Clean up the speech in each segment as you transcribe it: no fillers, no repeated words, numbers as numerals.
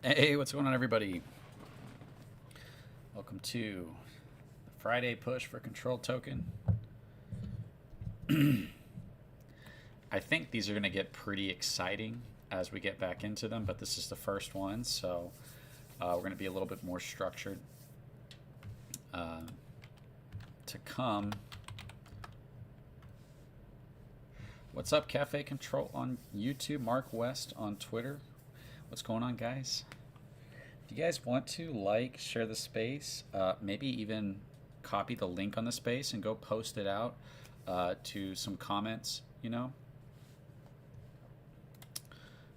Hey, what's going on, everybody? Welcome to the Friday push for Control Token. I think these are going to get pretty exciting as we get back into them, but this is the first one, so we're going to be a little bit more structured uh, to come. What's up, Cafe Control on YouTube? Mark West on Twitter. What's going on, guys? If you guys want to share the space, maybe even copy the link on the space and go post it out to some comments,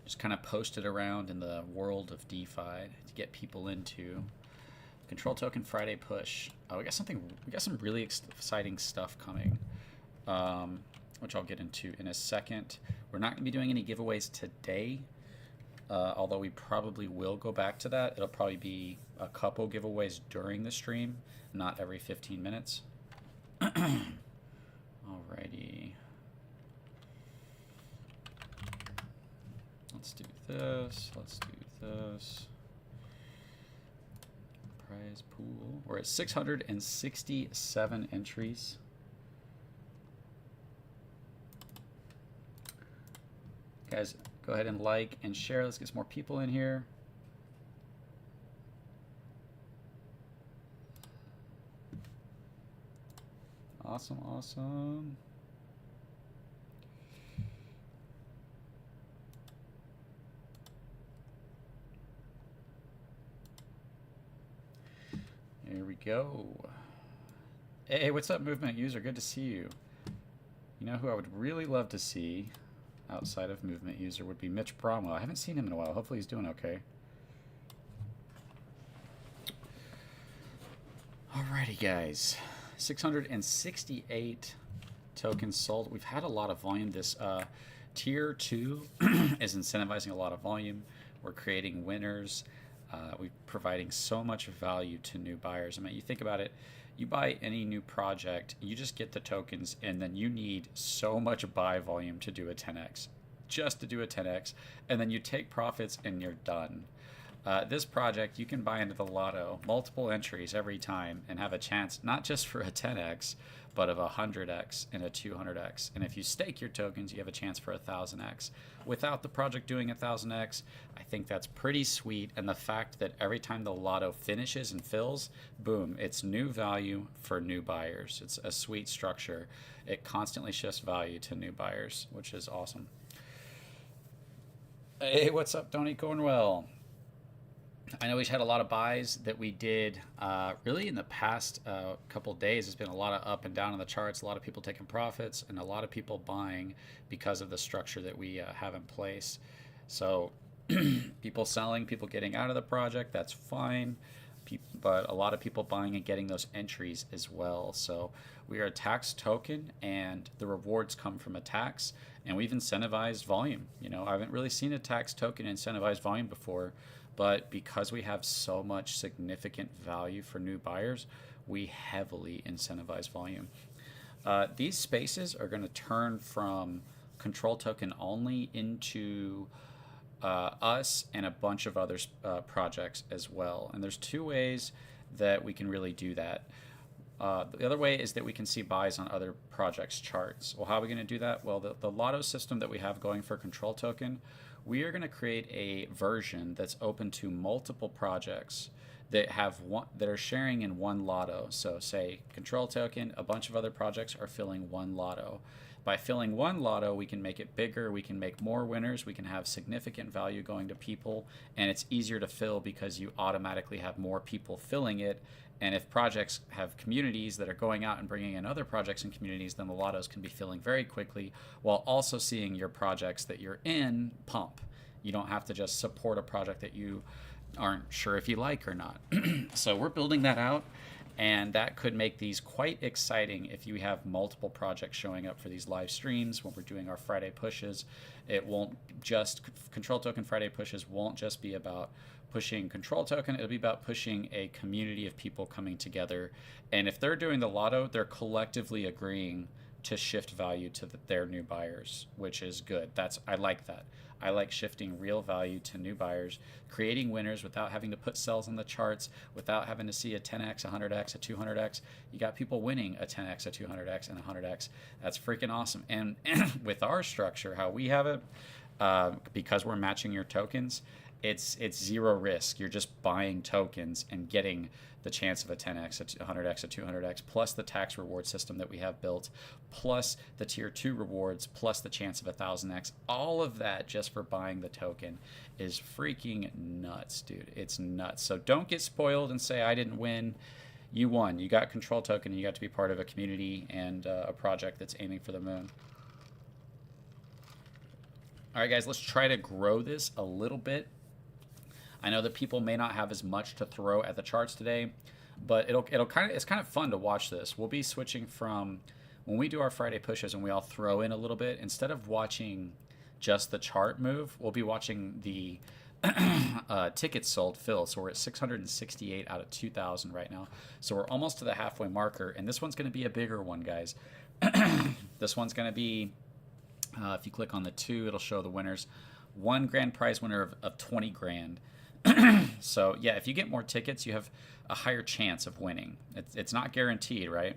just kind of post it around in the world of DeFi to get people into Control Token Friday push. We got some really exciting stuff coming, which I'll get into in a second. We're not going to be doing any giveaways today. Although we probably will go back to that. It'll probably be a couple giveaways during the stream, not every 15 minutes. Alrighty. Let's do this. Prize pool. We're at 667 entries. Guys, go ahead and like and share. Let's get some more people in here. Awesome. Here we go. Hey, what's up, Movement User? Good to see you. You know who I would really love to see outside of Movement User would be Mitch Bromwell. I haven't seen him in a while. Hopefully he's doing okay. Alrighty, guys. 668 tokens sold. We've had a lot of volume. This tier 2 is incentivizing a lot of volume. We're creating winners. We're providing so much value to new buyers. I mean, you think about it. You buy any new project, you just get the tokens, and then you need so much buy volume to do a 10x, just to do a 10x, and then you take profits and you're done. This project, you can buy into the lotto, multiple entries every time, and have a chance not just for a 10x, but of a 100x and a 200x. And if you stake your tokens, you have a chance for a 1000x. Without the project doing a 1000x, I think that's pretty sweet. And the fact that every time the lotto finishes and fills, boom, it's new value for new buyers. It's a sweet structure. It constantly shifts value to new buyers, which is awesome. Hey, what's up, Tony Cornwell? I know we've had a lot of buys that we did really in the past couple days. There's been a lot of up and down on the charts, a lot of people taking profits, and a lot of people buying because of the structure that we have in place. So people selling, people getting out of the project, that's fine. But a lot of people buying and getting those entries as well. So we are a tax token, and the rewards come from a tax, and we've incentivized volume. I haven't really seen a tax token incentivize volume before. But because we have so much significant value for new buyers, we heavily incentivize volume. These spaces are going to turn from control token only into us and a bunch of other projects as well. And there's two ways that we can really do that. The other way is that we can see buys on other projects' charts. Well, how are we going to do that? Well, the lotto system that we have going for control token, we are going to create a version that's open to multiple projects that are sharing in one lotto. So say control token, a bunch of other projects are filling one lotto. By filling one lotto, we can make it bigger, we can make more winners, we can have significant value going to people, and it's easier to fill because you automatically have more people filling it. And if projects have communities that are going out and bringing in other projects and communities, then the lottos can be filling very quickly while also seeing your projects that you're in pump. You don't have to just support a project that you aren't sure if you like or not. So we're building that out, and that could make these quite exciting if you have multiple projects showing up for these live streams when we're doing our Friday pushes. It won't just, Control Token Friday pushes won't just be about pushing control token, it'll be about pushing a community of people coming together. And if they're doing the lotto, they're collectively agreeing to shift value to their new buyers, which is good. I like that. I like shifting real value to new buyers, creating winners without having to put sells on the charts, without having to see a 10x, a 100x, a 200x. You got people winning a 10x, a 200x, and a 100x. That's freaking awesome. And with our structure, how we have it, because we're matching your tokens, it's zero risk. You're just buying tokens and getting the chance of a 10x, a 100x, a 200x, plus the tax reward system that we have built, plus the tier 2 rewards, plus the chance of a 1000x. All of that just for buying the token is freaking nuts, dude. It's nuts. So don't get spoiled and say I didn't win. You won. You got control token and you got to be part of a community and a project that's aiming for the moon. All right, guys, let's try to grow this a little bit. I know that people may not have as much to throw at the charts today, but it's kind of fun to watch this. We'll be switching from when we do our Friday pushes and we all throw in a little bit, instead of watching just the chart move, we'll be watching the tickets sold fill. So we're at 668 out of 2,000 right now. So we're almost to the halfway marker, and this one's going to be a bigger one, guys. This one's going to be, if you click on the 2, it'll show the winners. One grand prize winner of 20 grand. So yeah, if you get more tickets, you have a higher chance of winning. It's not guaranteed, right?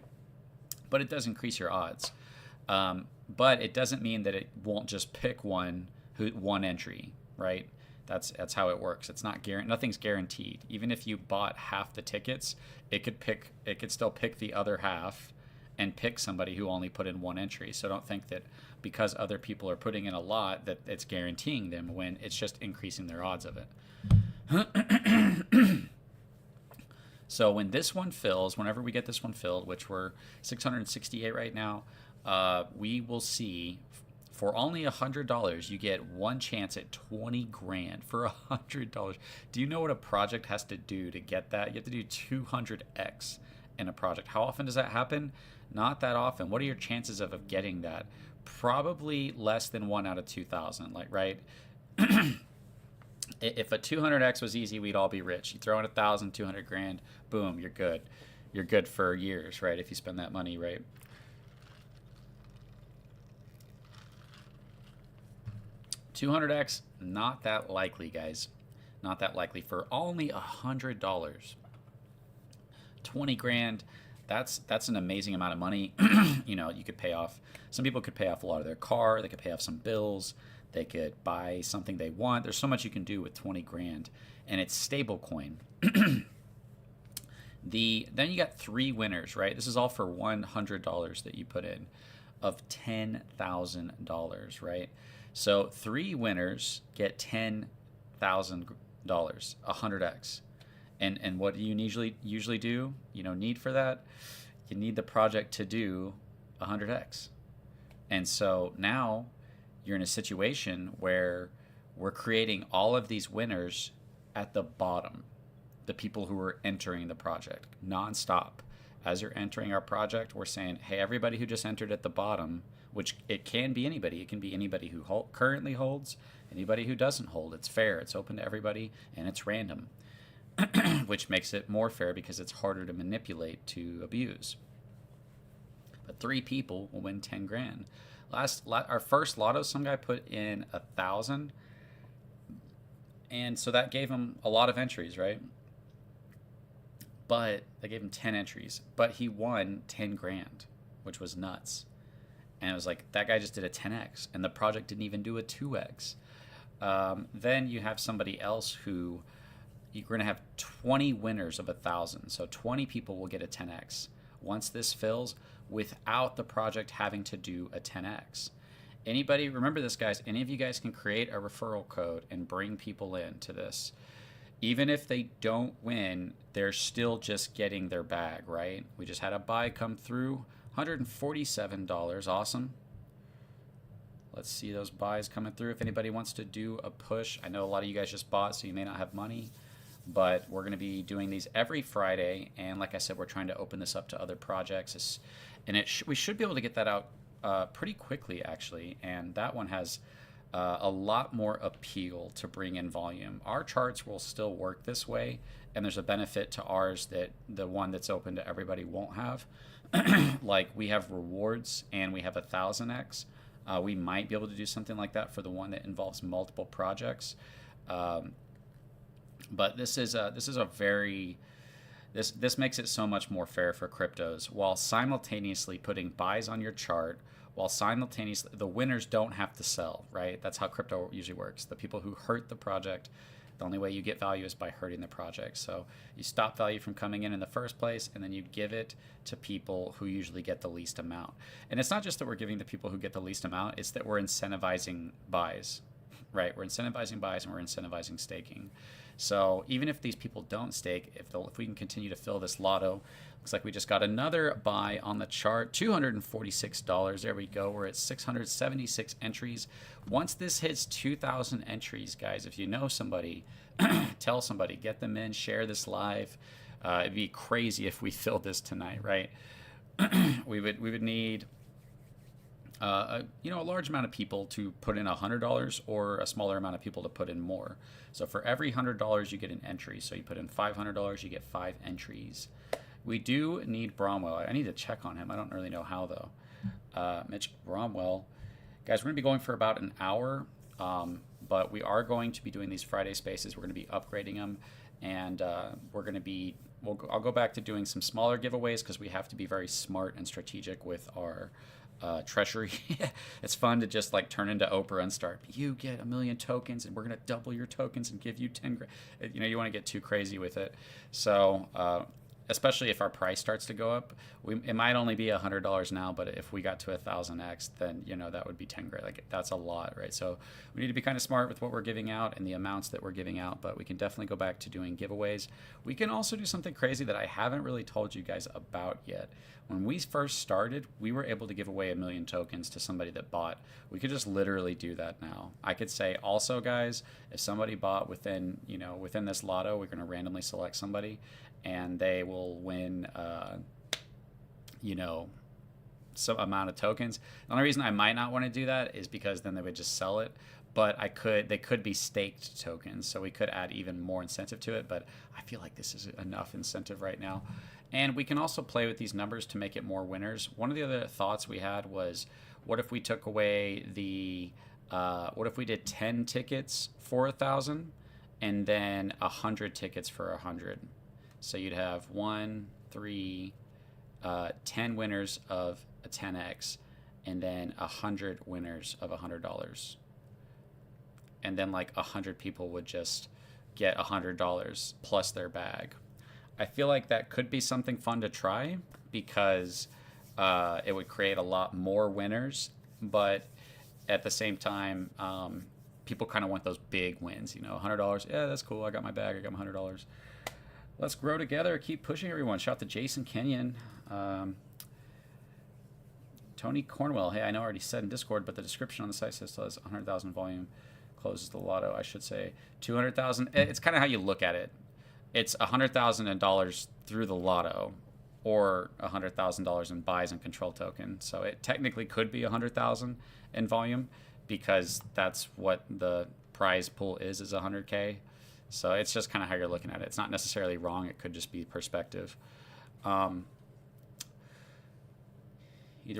But it does increase your odds. But it doesn't mean that it won't just pick one entry, right? That's how it works. It's not nothing's guaranteed. Even if you bought half the tickets, it could still pick the other half and pick somebody who only put in one entry. So don't think that because other people are putting in a lot that it's guaranteeing them a win. It's just increasing their odds of it. So when this one fills, whenever we get this one filled, which we're 668 right now, we will see for only $100, you get one chance at 20 grand for $100. Do you know what a project has to do to get that? You have to do 200x in a project. How often does that happen? Not that often. What are your chances of getting that? Probably less than 1 out of 2,000, like, right? If a 200x was easy, we'd all be rich. You throw in 1,000, 200 grand, boom, you're good. You're good for years, right? If you spend that money, right? $200x, not that likely, guys. Not that likely for only $100. 20 grand, that's an amazing amount of money. You know, you could pay off, some people could pay off a lot of their car, they could pay off some bills, they could buy something they want. There's so much you can do with 20 grand, and it's stable coin. Then you got 3 winners, right? This is all for $100 that you put in of $10,000, right? So 3 winners get $10,000, 100x. And what do you usually do? You know, need for that? You need the project to do 100x. And so now you're in a situation where we're creating all of these winners at the bottom, the people who are entering the project nonstop. As you're entering our project, we're saying, hey, everybody who just entered at the bottom, which it can be anybody. It can be anybody who currently holds, anybody who doesn't hold. It's fair. It's open to everybody, and it's random, which makes it more fair because it's harder to manipulate, to abuse. But 3 people will win 10 grand. Our first lotto, some guy put in 1,000, and so that gave him a lot of entries, right? But they gave him 10 entries, but he won 10 grand, which was nuts. And it was like, that guy just did a 10x, and the project didn't even do a 2x. Then you have somebody else who, you're going to have 20 winners of 1,000. So 20 people will get a 10x once this fills without the project having to do a 10x. Anybody, remember this, guys, any of you guys can create a referral code and bring people into this. Even if they don't win, they're still just getting their bag, right? We just had a buy come through, $147, awesome. Let's see those buys coming through. If anybody wants to do a push, I know a lot of you guys just bought, so you may not have money, but we're going to be doing these every Friday. And like I said, we're trying to open this up to other projects. And we should be able to get that out pretty quickly, actually. And that one has a lot more appeal to bring in volume. Our charts will still work this way, and there's a benefit to ours that the one that's open to everybody won't have. Like we have rewards and we have 1000x. We might be able to do something like that for the one that involves multiple projects. Um, but this is a very this makes it so much more fair for cryptos while simultaneously putting buys on your chart, while simultaneously the winners don't have to sell, right? That's how crypto usually works. The people who hurt the project, the only way you get value is by hurting the project. So you stop value from coming in the first place, and then you give it to people who usually get the least amount. And it's not just that we're giving the people who get the least amount, it's that we're incentivizing buys, right? We're incentivizing buys and we're incentivizing staking. So even if these people don't stake, if we can continue to fill this lotto, looks like we just got another buy on the chart, $246. There we go. We're at 676 entries. Once this hits 2,000 entries, guys, if you know somebody, tell somebody, get them in, share this live. It'd be crazy if we filled this tonight, right? we would need a large amount of people to put in $100 or a smaller amount of people to put in more. So for every $100 you get an entry. So you put in $500, you get 5 entries. We do need Bromwell. I need to check on him. I don't really know how though. Mitch Bromwell. Guys, we're going to be going for about an hour, but we are going to be doing these Friday spaces. We're going to be upgrading them, and we're going to be, I'll go back to doing some smaller giveaways because we have to be very smart and strategic with our treasury. It's fun to just like turn into Oprah and start, you get 1 million tokens and we're going to double your tokens and give you 10 grand. You want to get too crazy with it. So especially if our price starts to go up, it might only be $100 now, but if we got to 1000x, then that would be 10 grand. Like that's a lot, right? So we need to be kind of smart with what we're giving out and the amounts that we're giving out, but we can definitely go back to doing giveaways. We can also do something crazy that I haven't really told you guys about yet. When we first started, we were able to give away 1 million tokens to somebody that bought. We could just literally do that now. I could say also, guys, if somebody bought within this lotto, we're going to randomly select somebody and they will win, some amount of tokens. The only reason I might not want to do that is because then they would just sell it. But they could be staked tokens, so we could add even more incentive to it. But I feel like this is enough incentive right now. And we can also play with these numbers to make it more winners. One of the other thoughts we had was, what if we took away what if we did 10 tickets for 1,000 and then 100 tickets for 100? So you'd have 1, 3, 10 winners of a 10x, and then 100 winners of $100. And then like 100 people would just get $100 plus their bag. I feel like that could be something fun to try because it would create a lot more winners, but at the same time, people kind of want those big wins. $100. Yeah, that's cool. I got my bag. I got my $100. Let's grow together. Keep pushing everyone. Shout out to Jason Kenyon. Tony Cornwell. Hey, I know I already said in Discord, but the description on the site says still has 100,000 volume. Closes the lotto. I should say 200,000. It's kind of how you look at it. It's $100,000 through the lotto, or $100,000 in buys and control token. So it technically could be 100,000 in volume because that's what the prize pool is 100K. So it's just kind of how you're looking at it. It's not necessarily wrong. It could just be perspective. Either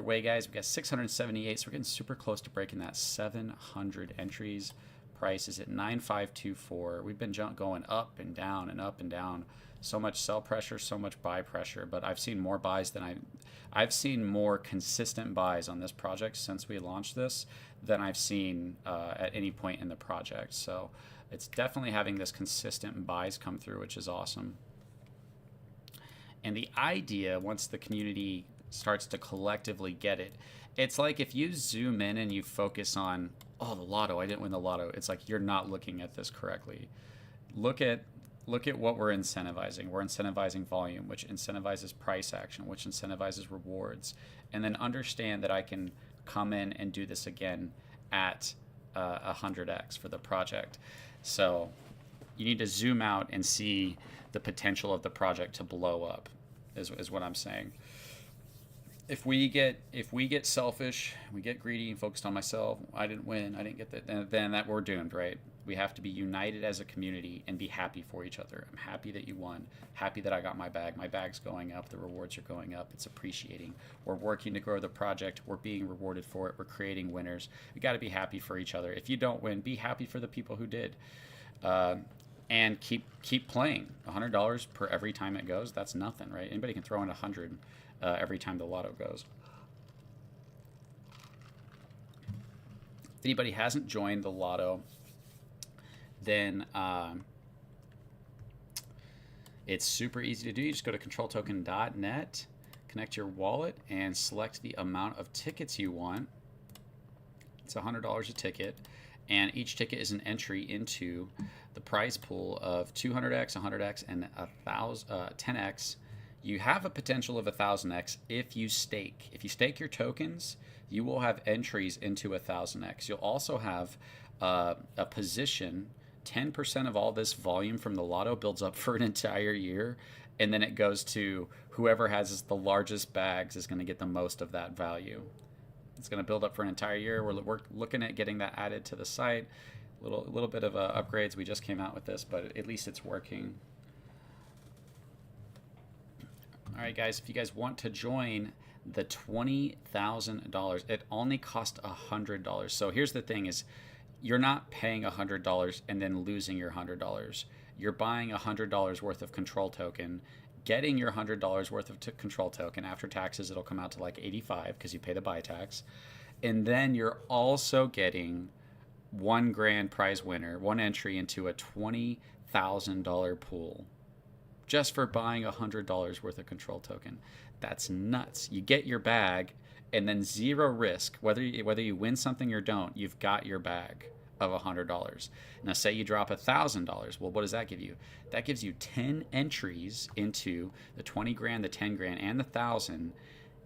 way, guys, we got 678, so we're getting super close to breaking that 700 entries. Price is at 9,524. We've been going up and down and up and down. So much sell pressure, so much buy pressure. But I've seen more buys than I've seen more consistent buys on this project since we launched this than I've seen at any point in the project. So it's definitely having this consistent buys come through, which is awesome. And the idea, once the community starts to collectively get it, it's like if you zoom in and you focus on, oh, the lotto, I didn't win the lotto. It's like you're not looking at this correctly. Look at what we're incentivizing. We're incentivizing volume, which incentivizes price action, which incentivizes rewards. And then understand that I can come in and do this again at 100x for the project. So you need to zoom out and see the potential of the project to blow up, is what I'm saying. if we get selfish, we get greedy and focused on myself, I didn't win, I didn't get that, then that we're doomed, right? We have to be united as a community and be happy for each other. I'm happy that you won. Happy that I got my bag. My bag's going up. The rewards are going up. It's appreciating. We're working to grow the project. We're being rewarded for it. We're creating winners. We got to be happy for each other. If you don't win, be happy for the people who did. Uh, and keep playing. $100 per every time it goes. That's nothing, right? Anybody can throw in 100 every time the lotto goes. If anybody hasn't joined the lotto, then it's super easy to do. You just go to controltoken.net, connect your wallet, and select the amount of tickets you want. It's $100 a ticket, and each ticket is an entry into the prize pool of 200x, 100x, and 10x. You have a potential of 1000x if you stake. If you stake your tokens, you will have entries into 1000x. You'll also have a position. 10% of all this volume from the lotto builds up for an entire year, and then it goes to whoever has the largest bags is going to get the most of that value. It's going to build up for an entire year. We're looking at getting that added to the site. Little bit of upgrades. We just came out with this, but at least it's working. All right, guys, if you guys want to join the $20,000, it only costs $100. So here's the thing is, you're not paying $100 and then losing your $100. You're buying $100 worth of control token, getting your $100 worth of control token. After taxes, it'll come out to like 85 because you pay the buy tax. And then you're also getting $1,000 prize winner, one entry into a $20,000 pool just for buying $100 worth of control token. That's nuts. You get your bag and then zero risk. Whether you win something or don't, you've got your bag of $100. Now say you drop $1,000. Well, what does that give you? That gives you 10 entries into the 20 grand, the 10 grand, and the 1,000,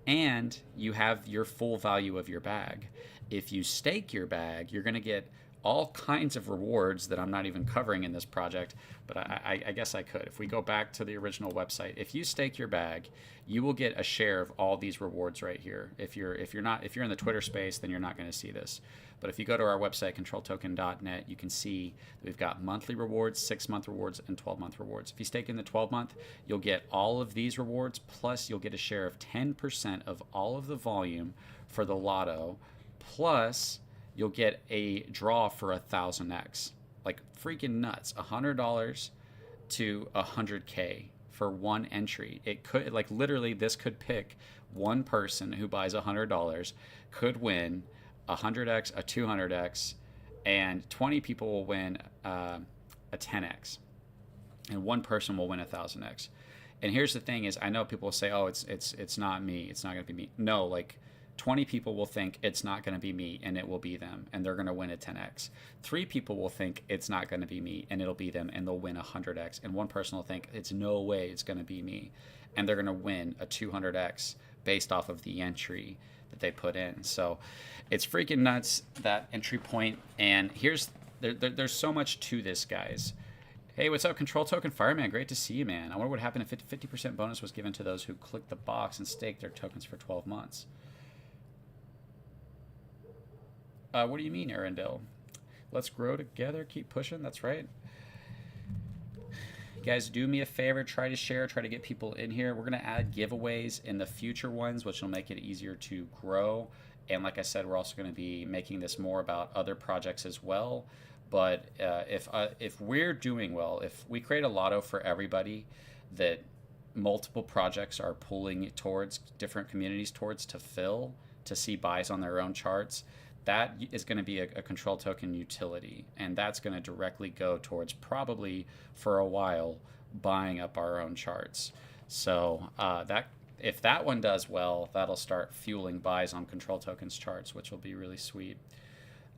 and you have your full value of your bag. If you stake your bag, you're going to get all kinds of rewards that I'm not even covering in this project, but I guess I could. If we go back to the original website, if you stake your bag, you will get a share of all these rewards right here. If you're in the Twitter space, then you're not going to see this. But if you go to our website, controltoken.net, you can see that we've got monthly rewards, 6-month rewards, and 12-month rewards. If you stake in the 12-month, you'll get all of these rewards, plus you'll get a share of 10% of all of the volume for the lotto, plus you'll get a draw for 1000x. Like freaking nuts. $100 to 100K for one entry. It could, like, literally, this could pick one person who buys $100 could win 100x, a 200x, and 20 people will win a 10x, and one person will win 1000x. And here's the thing: is I know people will say, "Oh, it's not me. It's not going to be me." No, like 20 people will think it's not going to be me, and it will be them, and they're going to win a 10x. 3 people will think it's not going to be me, and it'll be them, and they'll win a 100x. And one person will think it's no way it's going to be me, and they're going to win a 200x based off of the entry that they put in. So it's freaking nuts, that entry point. And there's so much to this, guys. Hey, what's up, Control Token Fireman? Great to see you, man. I wonder what happened if 50% bonus was given to those who clicked the box and staked their tokens for 12 months. What do you mean, Arendelle? Let's grow together, keep pushing. That's right. You guys, do me a favor, try to share, try to get people in here. We're going to add giveaways in the future ones, which will make it easier to grow. And like I said, we're also going to be making this more about other projects as well. But if we're doing well, if we create a lotto for everybody that multiple projects are pulling towards, different communities towards, to fill, to see buys on their own charts, that is going to be a control token utility, and that's going to directly go towards, probably for a while, buying up our own charts. So that if that one does well, that'll start fueling buys on control tokens charts, which will be really sweet.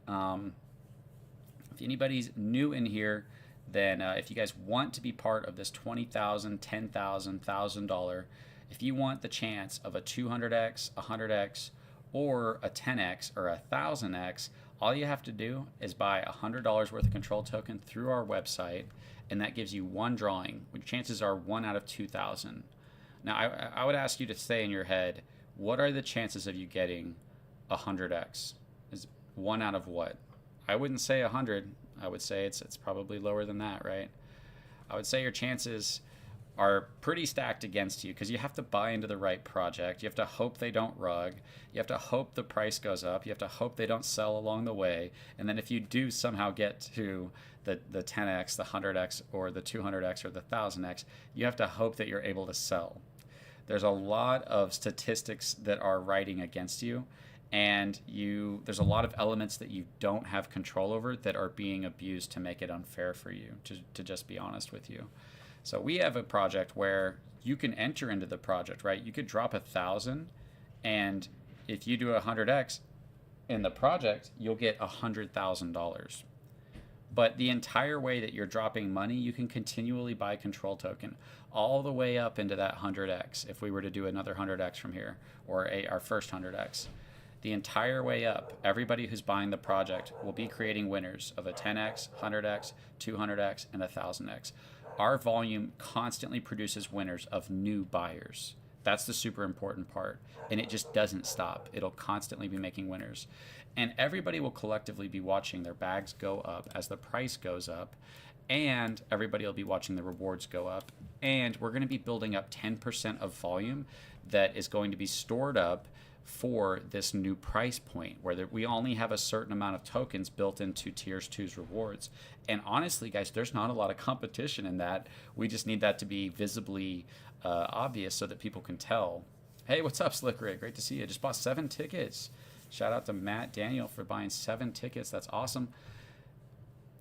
If anybody's new in here, then if you guys want to be part of this $20,000, $10,000, $1,000, if you want the chance of a 200x, 100x, or a 10x or 1000x, all you have to do is buy $100 worth of control token through our website, and that gives you one drawing, which chances are 1 out of 2,000. Now, I would ask you to say in your head, what are the chances of you getting 100x? Is one out of what? I wouldn't say 100. I would say it's probably lower than that, right? I would say your chances are pretty stacked against you because you have to buy into the right project. You have to hope they don't rug. You have to hope the price goes up. You have to hope they don't sell along the way. And then if you do somehow get to the 10x, the 100x, or the 200x, or the 1000x, you have to hope that you're able to sell. There's a lot of statistics that are writing against you, and there's a lot of elements that you don't have control over that are being abused to make it unfair for you, to just be honest with you. So we have a project where you can enter into the project, right? You could drop 1,000, and if you do 100x in the project, you'll get $100,000. But the entire way that you're dropping money, you can continually buy control token all the way up into that 100x. If we were to do another 100x from here, or our first 100x, the entire way up, everybody who's buying the project will be creating winners of a 10x, 100x, 200x, and 1,000x. Our volume constantly produces winners of new buyers. That's the super important part. And it just doesn't stop. It'll constantly be making winners. And everybody will collectively be watching their bags go up as the price goes up. And everybody will be watching the rewards go up. And we're going to be building up 10% of volume that is going to be stored up for this new price point where we only have a certain amount of tokens built into tiers 2's rewards. And honestly, guys, there's not a lot of competition in that. We just need that to be visibly obvious so that people can tell. Hey, what's up, Slick Rick? Great to see you. Just bought 7 tickets. Shout out to Matt Daniel for buying 7 tickets. That's awesome.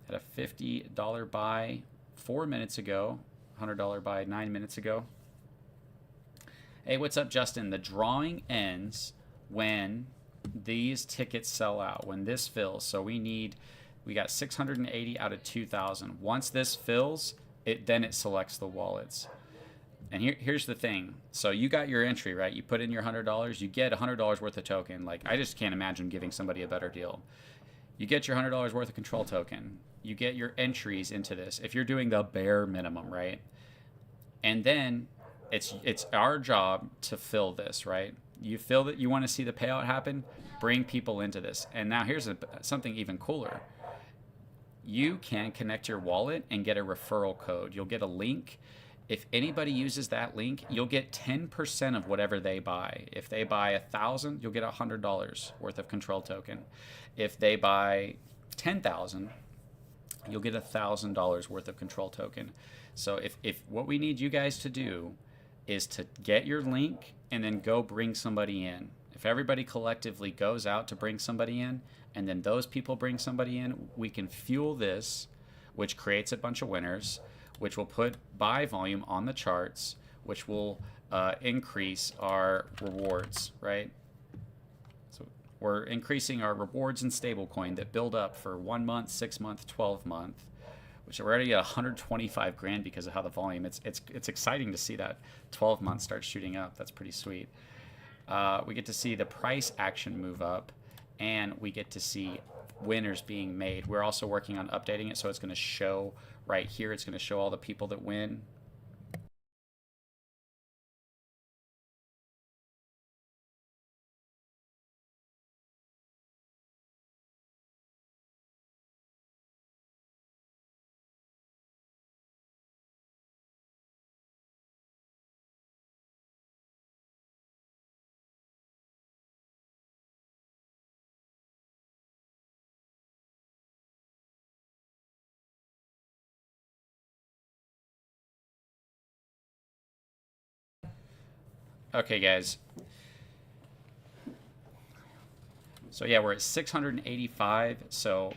Had a $50 buy 4 minutes ago, $100 buy 9 minutes ago. Hey, what's up, Justin? The drawing ends when these tickets sell out, when this fills. So we got 680 out of 2,000. Once this fills, then it selects the wallets. And here's the thing. So you got your entry, right? You put in your $100, you get $100 worth of token. Like, I just can't imagine giving somebody a better deal. You get your $100 worth of control token. You get your entries into this. If you're doing the bare minimum, right? And then it's our job to fill this, right? You feel that you want to see the payout happen, bring people into this. And now here's something even cooler. You can connect your wallet and get a referral code. You'll get a link. If anybody uses that link, you'll get 10% of whatever they buy. If they buy 1,000, you'll get $100 worth of control token. If they buy 10,000, you'll get $1,000 worth of control token. So if what we need you guys to do is to get your link and then go bring somebody in. If everybody collectively goes out to bring somebody in, and then those people bring somebody in, we can fuel this, which creates a bunch of winners, which will put buy volume on the charts, which will increase our rewards, right? So we're increasing our rewards in stablecoin that build up for 1 month, 6 month, 12 month, which are already at 125 grand because of how the volume. It's exciting to see that 12 months start shooting up. That's pretty sweet. We get to see the price action move up, and we get to see winners being made. We're also working on updating it, so it's going to show right here. It's going to show all the people that win. Okay, guys. So yeah, we're at 685. So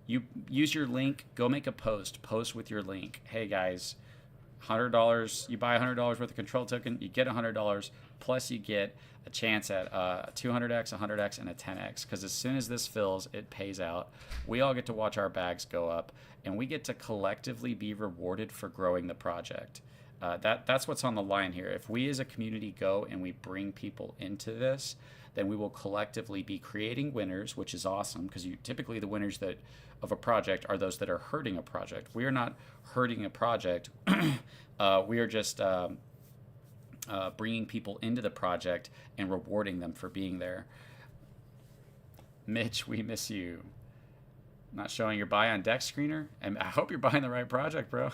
you use your link, go make a post with your link. Hey guys, $100, you buy $100 worth of control token, you get $100, plus you get a chance at a 200x, 100x, and a 10x. Because as soon as this fills, it pays out. We all get to watch our bags go up, and we get to collectively be rewarded for growing the project. That's what's on the line here. If we as a community go and we bring people into this, then we will collectively be creating winners, which is awesome, because typically the winners of a project are those that are hurting a project. We are not hurting a project. We are just bringing people into the project and rewarding them for being there. Mitch, we miss you. Not showing your buy on deck screener, and I hope you're buying the right project, bro.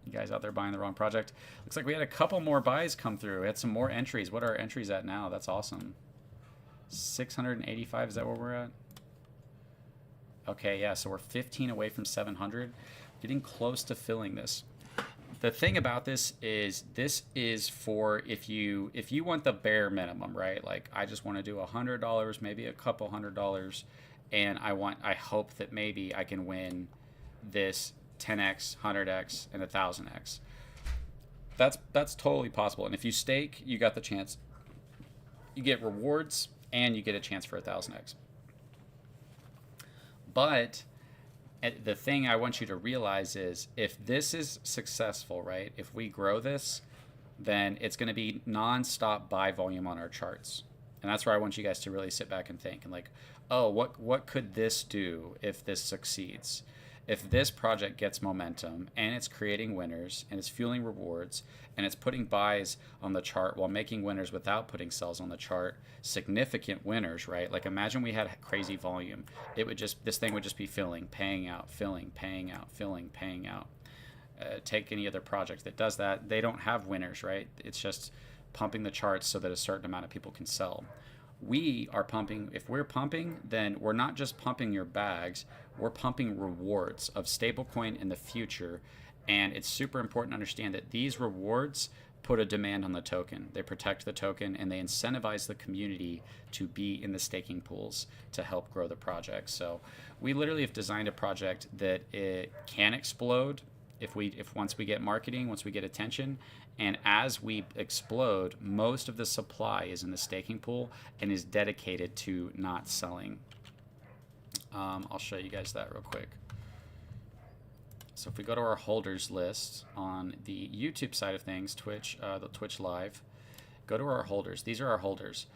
You guys out there buying the wrong project. Looks like we had a couple more buys come through. We had some more entries. What are our entries at now? That's awesome. 685, is that where we're at? Okay, yeah, so we're 15 away from 700. Getting close to filling this. The thing about this is for if you want the bare minimum, right? Like I just want to do $100, maybe a couple $100, and I hope that maybe I can win this 10x, 100x, and 1000x. That's totally possible. And if you stake, you got the chance. You get rewards and you get a chance for 1000x. But the thing I want you to realize is if this is successful, right? If we grow this, then it's going to be non-stop buy volume on our charts. And that's where I want you guys to really sit back and think and like, oh, what could this do if this succeeds? If this project gets momentum and it's creating winners and it's fueling rewards and it's putting buys on the chart while making winners without putting sells on the chart, significant winners, right? Like imagine we had crazy volume. This thing would just be filling, paying out, filling, paying out, filling, paying out. Take any other project that does that. They don't have winners, right? It's just pumping the charts so that a certain amount of people can sell. We are pumping. If we're pumping, then we're not just pumping your bags, we're pumping rewards of stablecoin in the future. And it's super important to understand that these rewards put a demand on the token. They protect the token and they incentivize the community to be in the staking pools to help grow the project. So we literally have designed a project that it can explode if once we get marketing, once we get attention. And as we explode, most of the supply is in the staking pool and is dedicated to not selling. I'll show you guys that real quick. So if we go to our holders list on the YouTube side of things, Twitch, the Twitch Live, go to our holders. These are our holders.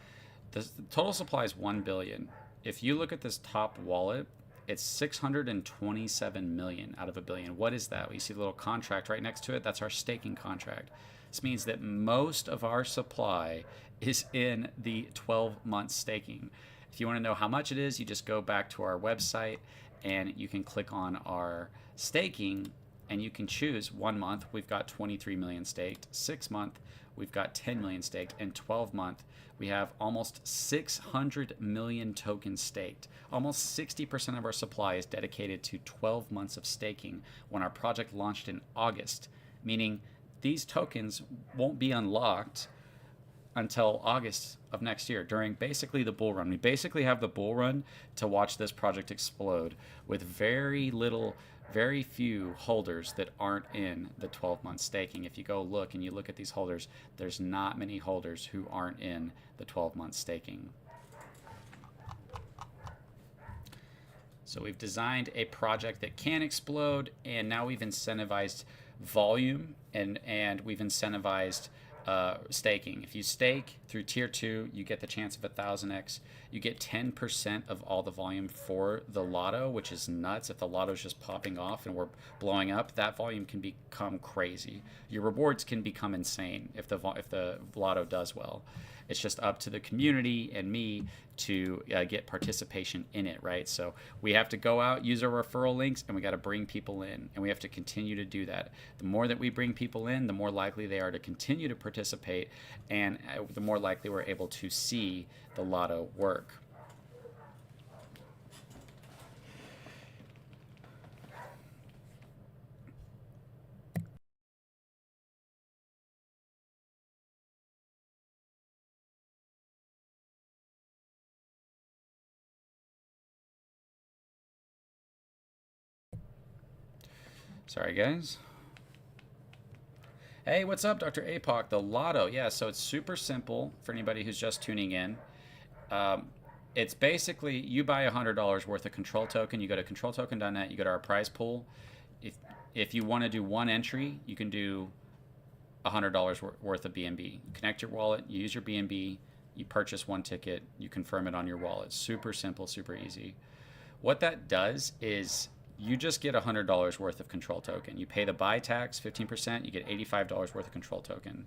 The total supply is 1 billion. If you look at this top wallet, it's 627 million out of a billion. What is that? Well, you see the little contract right next to it? That's our staking contract. This means that most of our supply is in the 12-month staking. If you want to know how much it is, you just go back to our website and you can click on our staking and you can choose 1 month. We've got 23 million staked. 6 month, we've got 10 million staked. And 12 month, we have almost 600 million tokens staked. Almost 60% of our supply is dedicated to 12 months of staking when our project launched in August, meaning these tokens won't be unlocked until August of next year during basically the bull run. We basically have the bull run to watch this project explode with very few holders that aren't in the 12-month staking. If you go look and you look at these holders, there's not many holders who aren't in the 12-month staking. So we've designed a project that can explode, and now we've incentivized volume and we've incentivized staking. If you stake through tier 2, you get the chance of 1000x. You get 10% of all the volume for the lotto, which is nuts. If the lotto's just popping off and we're blowing up, that volume can become crazy. Your rewards can become insane if the lotto does well. It's just up to the community and me to get participation in it, right? So we have to go out, use our referral links, and we got to bring people in, and we have to continue to do that. The more that we bring people in, the more likely they are to continue to participate, and the more likely we're able to see the lotto work. Sorry, guys. Hey, what's up, Dr. APOC? The lotto. Yeah, so it's super simple for anybody who's just tuning in. It's basically you buy $100 worth of control token. You go to controltoken.net. You go to our prize pool. If you want to do one entry, you can do $100 worth of BNB. You connect your wallet. You use your BNB. You purchase one ticket. You confirm it on your wallet. Super simple, super easy. What that does is you just get $100 worth of control token. You pay the buy tax, 15%, you get $85 worth of control token.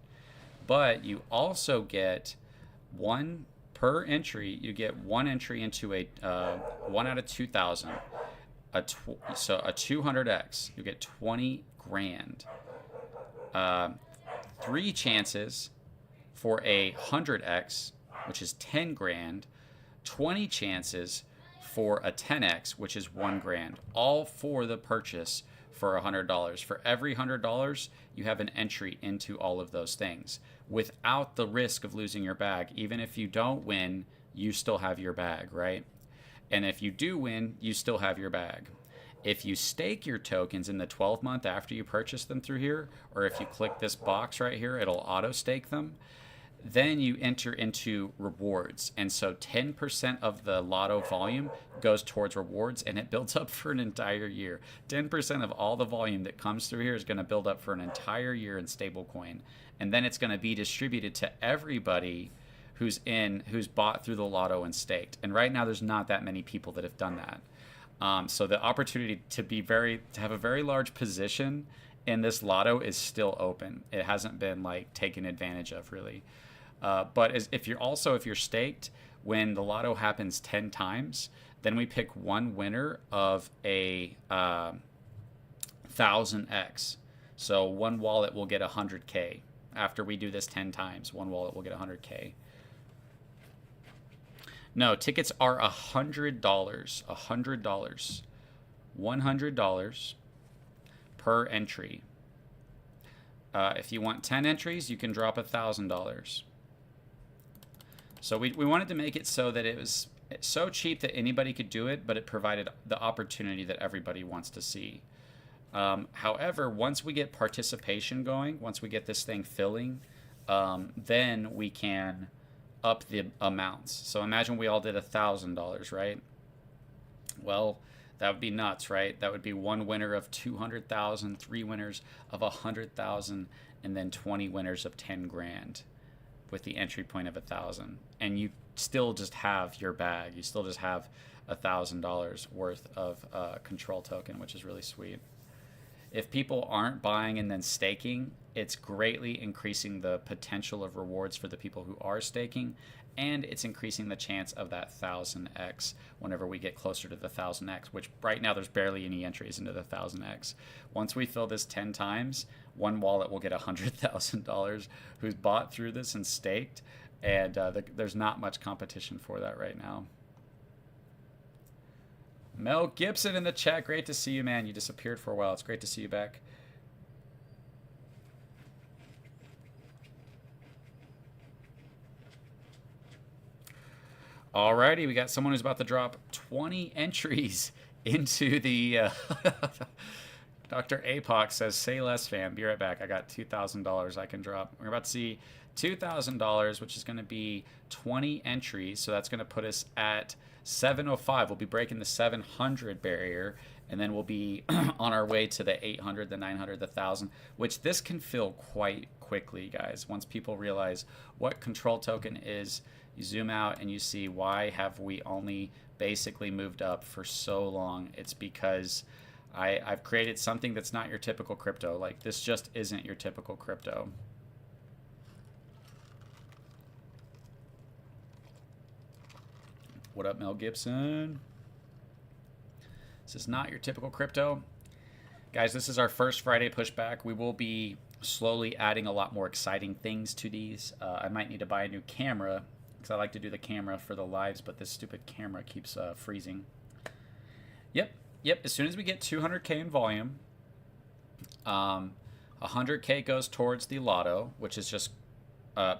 But you also get one per entry. You get one entry into a 1 out of 2,000. So a 200x, you get 20 grand. 3 chances for a 100x, which is 10 grand. 20 chances for a 10x, which is 1 grand, all for the purchase for $100. For every $100, you have an entry into all of those things without the risk of losing your bag. Even if you don't win, you still have your bag, right? And if you do win, you still have your bag. If you stake your tokens in the 12 month after you purchase them through here, or if you click this box right here, it'll auto stake them. Then you enter into rewards. And so 10% of the lotto volume goes towards rewards, and it builds up for an entire year. 10% of all the volume that comes through here is going to build up for an entire year in stablecoin. And then it's going to be distributed to everybody who's bought through the lotto and staked. And right now there's not that many people that have done that. So the opportunity to have a very large position in this lotto is still open. It hasn't been like taken advantage of really. But if you're staked, when the lotto happens 10 times, then we pick one winner of a 1000x. So one wallet will get 100K. After we do this 10 times, one wallet will get 100K. No, tickets are $100. $100. $100 per entry. If you want 10 entries, you can drop $1,000. So we wanted to make it so that it was so cheap that anybody could do it, but it provided the opportunity that everybody wants to see. However, once we get participation going, once we get this thing filling, then we can up the amounts. So imagine we all did $1,000, right? Well, that would be nuts, right? That would be one winner of 200,000, 3 winners of 100,000, and then 20 winners of 10 grand with the entry point of 1,000. And you still just have your bag. You still just have $1,000 worth of control token, which is really sweet. If people aren't buying and then staking, it's greatly increasing the potential of rewards for the people who are staking, and it's increasing the chance of that 1000x whenever we get closer to the 1000x, which right now there's barely any entries into the 1000x. Once we fill this 10 times, one wallet will get $100,000 who's bought through this and staked, and there's not much competition for that right now. Mel Gibson in the chat. Great to see you, man. You disappeared for a while. It's great to see you back. Alrighty, we got someone who's about to drop 20 entries into the... Dr. Apoc says, say less, fam. Be right back. I got $2,000 I can drop. We're about to see $2,000, which is going to be 20 entries. So that's going to put us at 705. We'll be breaking the 700 barrier, and then we'll be on our way to the 800, the 900, the 1,000, which this can fill quite quickly, guys. Once people realize what control token is, you zoom out and you see why have we only basically moved up for so long. It's because I've created something that's not your typical crypto. Like, this just isn't your typical crypto. What up, Mel Gibson? This is not your typical crypto. Guys, this is our first Friday pushback. We will be slowly adding a lot more exciting things to these. I might need to buy a new camera because I like to do the camera for the lives, but this stupid camera keeps freezing. Yep, as soon as we get 200K in volume, 100K goes towards the lotto, which is just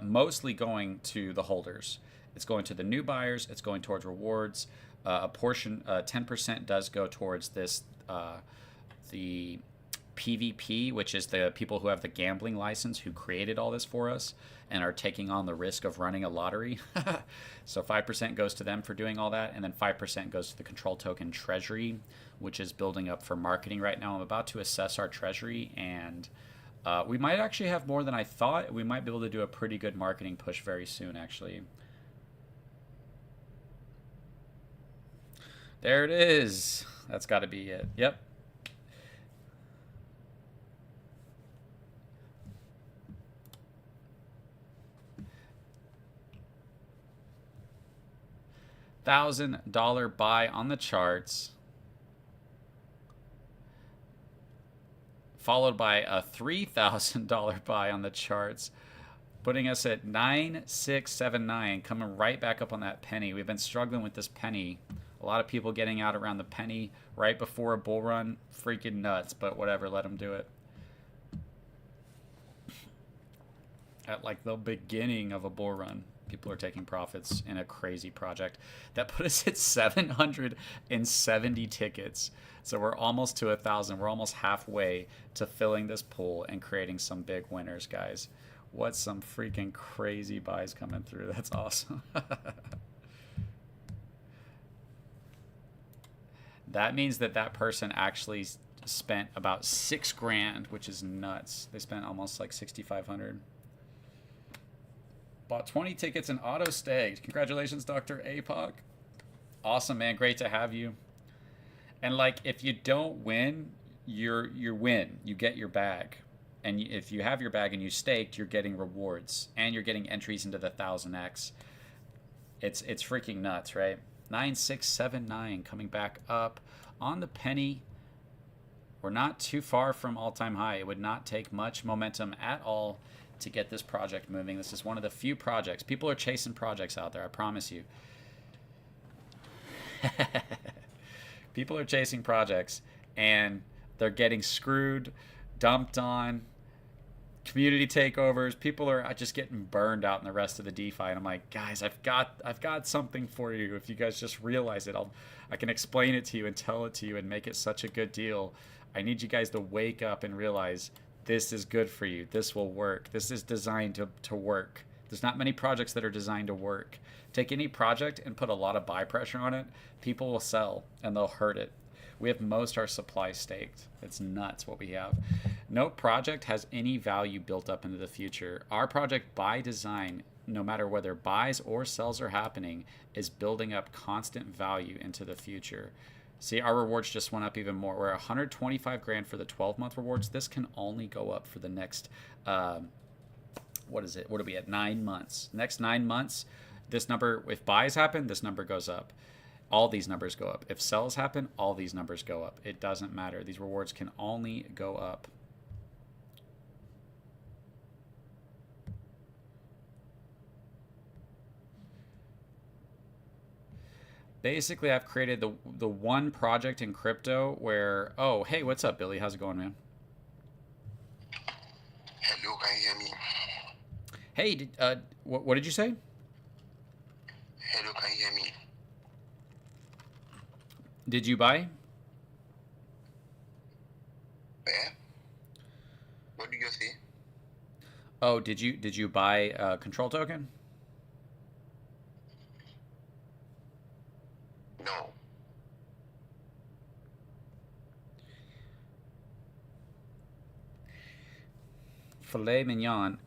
mostly going to the holders. It's going to the new buyers. It's going towards rewards. A portion, 10% does go towards this, the PvP, which is the people who have the gambling license who created all this for us and are taking on the risk of running a lottery. So 5% goes to them for doing all that, and then 5% goes to the control token treasury, which is building up for marketing right now. I'm about to assess our treasury, and we might actually have more than I thought. We might be able to do a pretty good marketing push very soon, actually. There it is. That's got to be it. Yep. $1,000 buy on the charts, followed by a $3,000 buy on the charts, putting us at 9679, coming right back up on that penny. We've been struggling with this penny. A lot of people getting out around the penny right before a bull run. Freaking nuts, but whatever, let them do it. At like the beginning of a bull run, people are taking profits in a crazy project that put us at 770 tickets. So we're almost to 1,000. We're almost halfway to filling this pool and creating some big winners, guys. What's some freaking crazy buys coming through? That's awesome. That means that that person actually spent about $6,000, which is nuts. They spent almost like 6,500. Bought 20 tickets and auto staked. Congratulations, Dr. APOC. Awesome, man. Great to have you. And like, if you don't win, you win. You get your bag. And if you have your bag and you staked, you're getting rewards and you're getting entries into the 1000x. It's freaking nuts, right? 9679 coming back up on the penny. We're not too far from all-time high. It would not take much momentum at all to get this project moving. This is one of the few projects. People are chasing projects out there, I promise you. People are chasing projects and they're getting screwed, dumped on, community takeovers. People are just getting burned out in the rest of the DeFi, and I'm like, guys, I've got something for you. If you guys just realize it, I can explain it to you and tell it to you and make it such a good deal. I need you guys to wake up and realize this is good for you. This will work. This is designed to work. There's not many projects that are designed to work. Take any project and put a lot of buy pressure on it, people will sell and they'll hurt it. We have most our supply staked. It's nuts what we have. No project has any value built up into the future. Our project by design, no matter whether buys or sells are happening, is building up constant value into the future. See, our rewards just went up even more. We're 125 grand for the 12-month rewards. This can only go up for the next, what is it? What are we at? 9 months. Next 9 months, this number, if buys happen, this number goes up. All these numbers go up. If sells happen, all these numbers go up. It doesn't matter. These rewards can only go up. Basically, I've created the one project in crypto where, oh, hey, what's up, Billy? How's it going, man? Hello, can you hear me? Hey, what did you say? Hello, can you hear me? Did you buy? Where? What did you say? Oh, did you buy a control token? No. Filet mignon.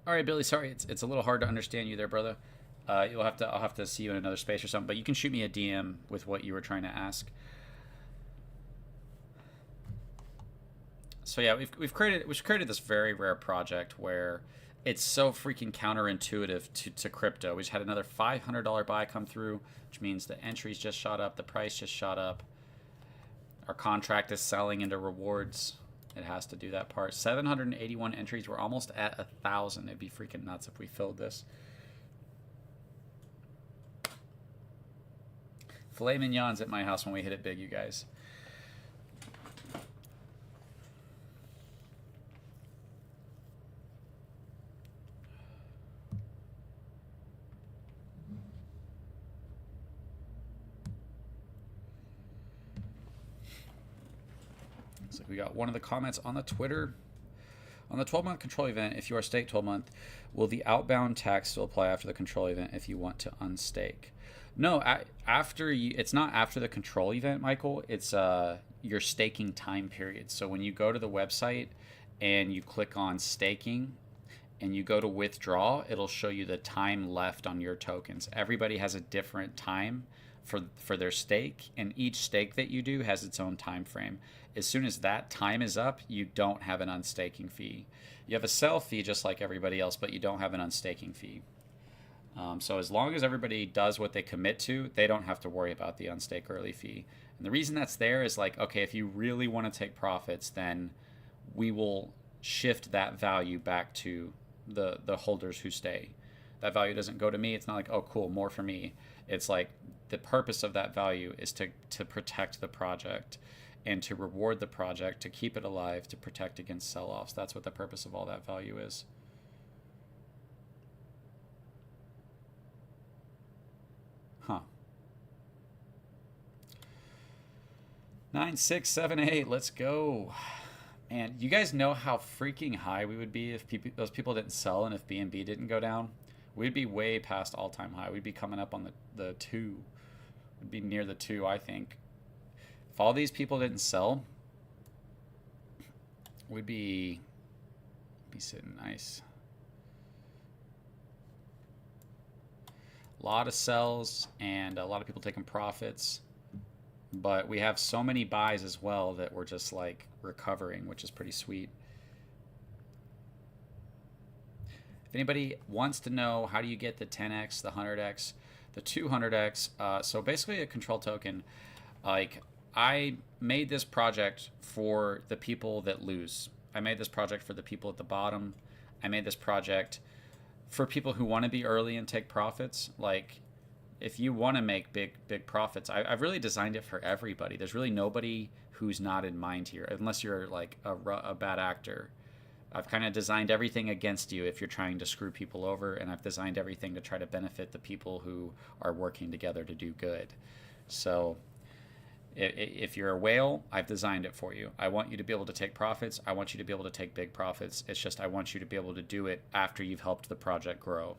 All right, Billy. Sorry, it's a little hard to understand you there, brother. I'll have to see you in another space or something. But you can shoot me a DM with what you were trying to ask. So yeah, we've created this very rare project where it's so freaking counterintuitive to crypto. We just had another $500 buy come through, which means the entries just shot up, the price just shot up. Our contract is selling into rewards. It has to do that part. 781 entries. We're almost at 1,000. It'd be freaking nuts if we filled this. Filet mignons at my house when we hit it big, you guys. So we got one of the comments on the Twitter. On the 12-month control event, if you are staked 12-month, will the outbound tax still apply after the control event if you want to unstake? No, after you, it's not after the control event, Michael. It's your staking time period. So when you go to the website and you click on staking and you go to withdraw, it'll show you the time left on your tokens. Everybody has a different time for their stake, and each stake that you do has its own time frame. As soon as that time is up, you don't have an unstaking fee. You have a sell fee just like everybody else, but you don't have an unstaking fee. So as long as everybody does what they commit to, they don't have to worry about the unstake early fee. And the reason that's there is like, okay, if you really want to take profits, then we will shift that value back to the holders who stay. That value doesn't go to me. It's not like, oh, cool, more for me. It's like the purpose of that value is to protect the project and to reward the project, to keep it alive, to protect against sell-offs. That's what the purpose of all that value is. Huh. 9678, let's go. And you guys know how freaking high we would be if those people didn't sell and if BNB didn't go down? We'd be way past all-time high. We'd be coming up on the 2. We'd be near the 2, I think. If all these people didn't sell, we'd be sitting nice. A lot of sells and a lot of people taking profits. But we have so many buys as well that we're just like recovering, which is pretty sweet. If anybody wants to know how do you get the 10x, the 100x, the 200x, so basically a control token, like I made this project for the people that lose. I made this project for the people at the bottom. I made this project for people who want to be early and take profits. Like if you want to make big profits, I've really designed it for everybody. There's really nobody who's not in mind here, unless you're like a bad actor. I've kind of designed everything against you if you're trying to screw people over, and I've designed everything to try to benefit the people who are working together to do good. So if you're a whale, I've designed it for you. I want you to be able to take profits. I want you to be able to take big profits. It's just I want you to be able to do it after you've helped the project grow.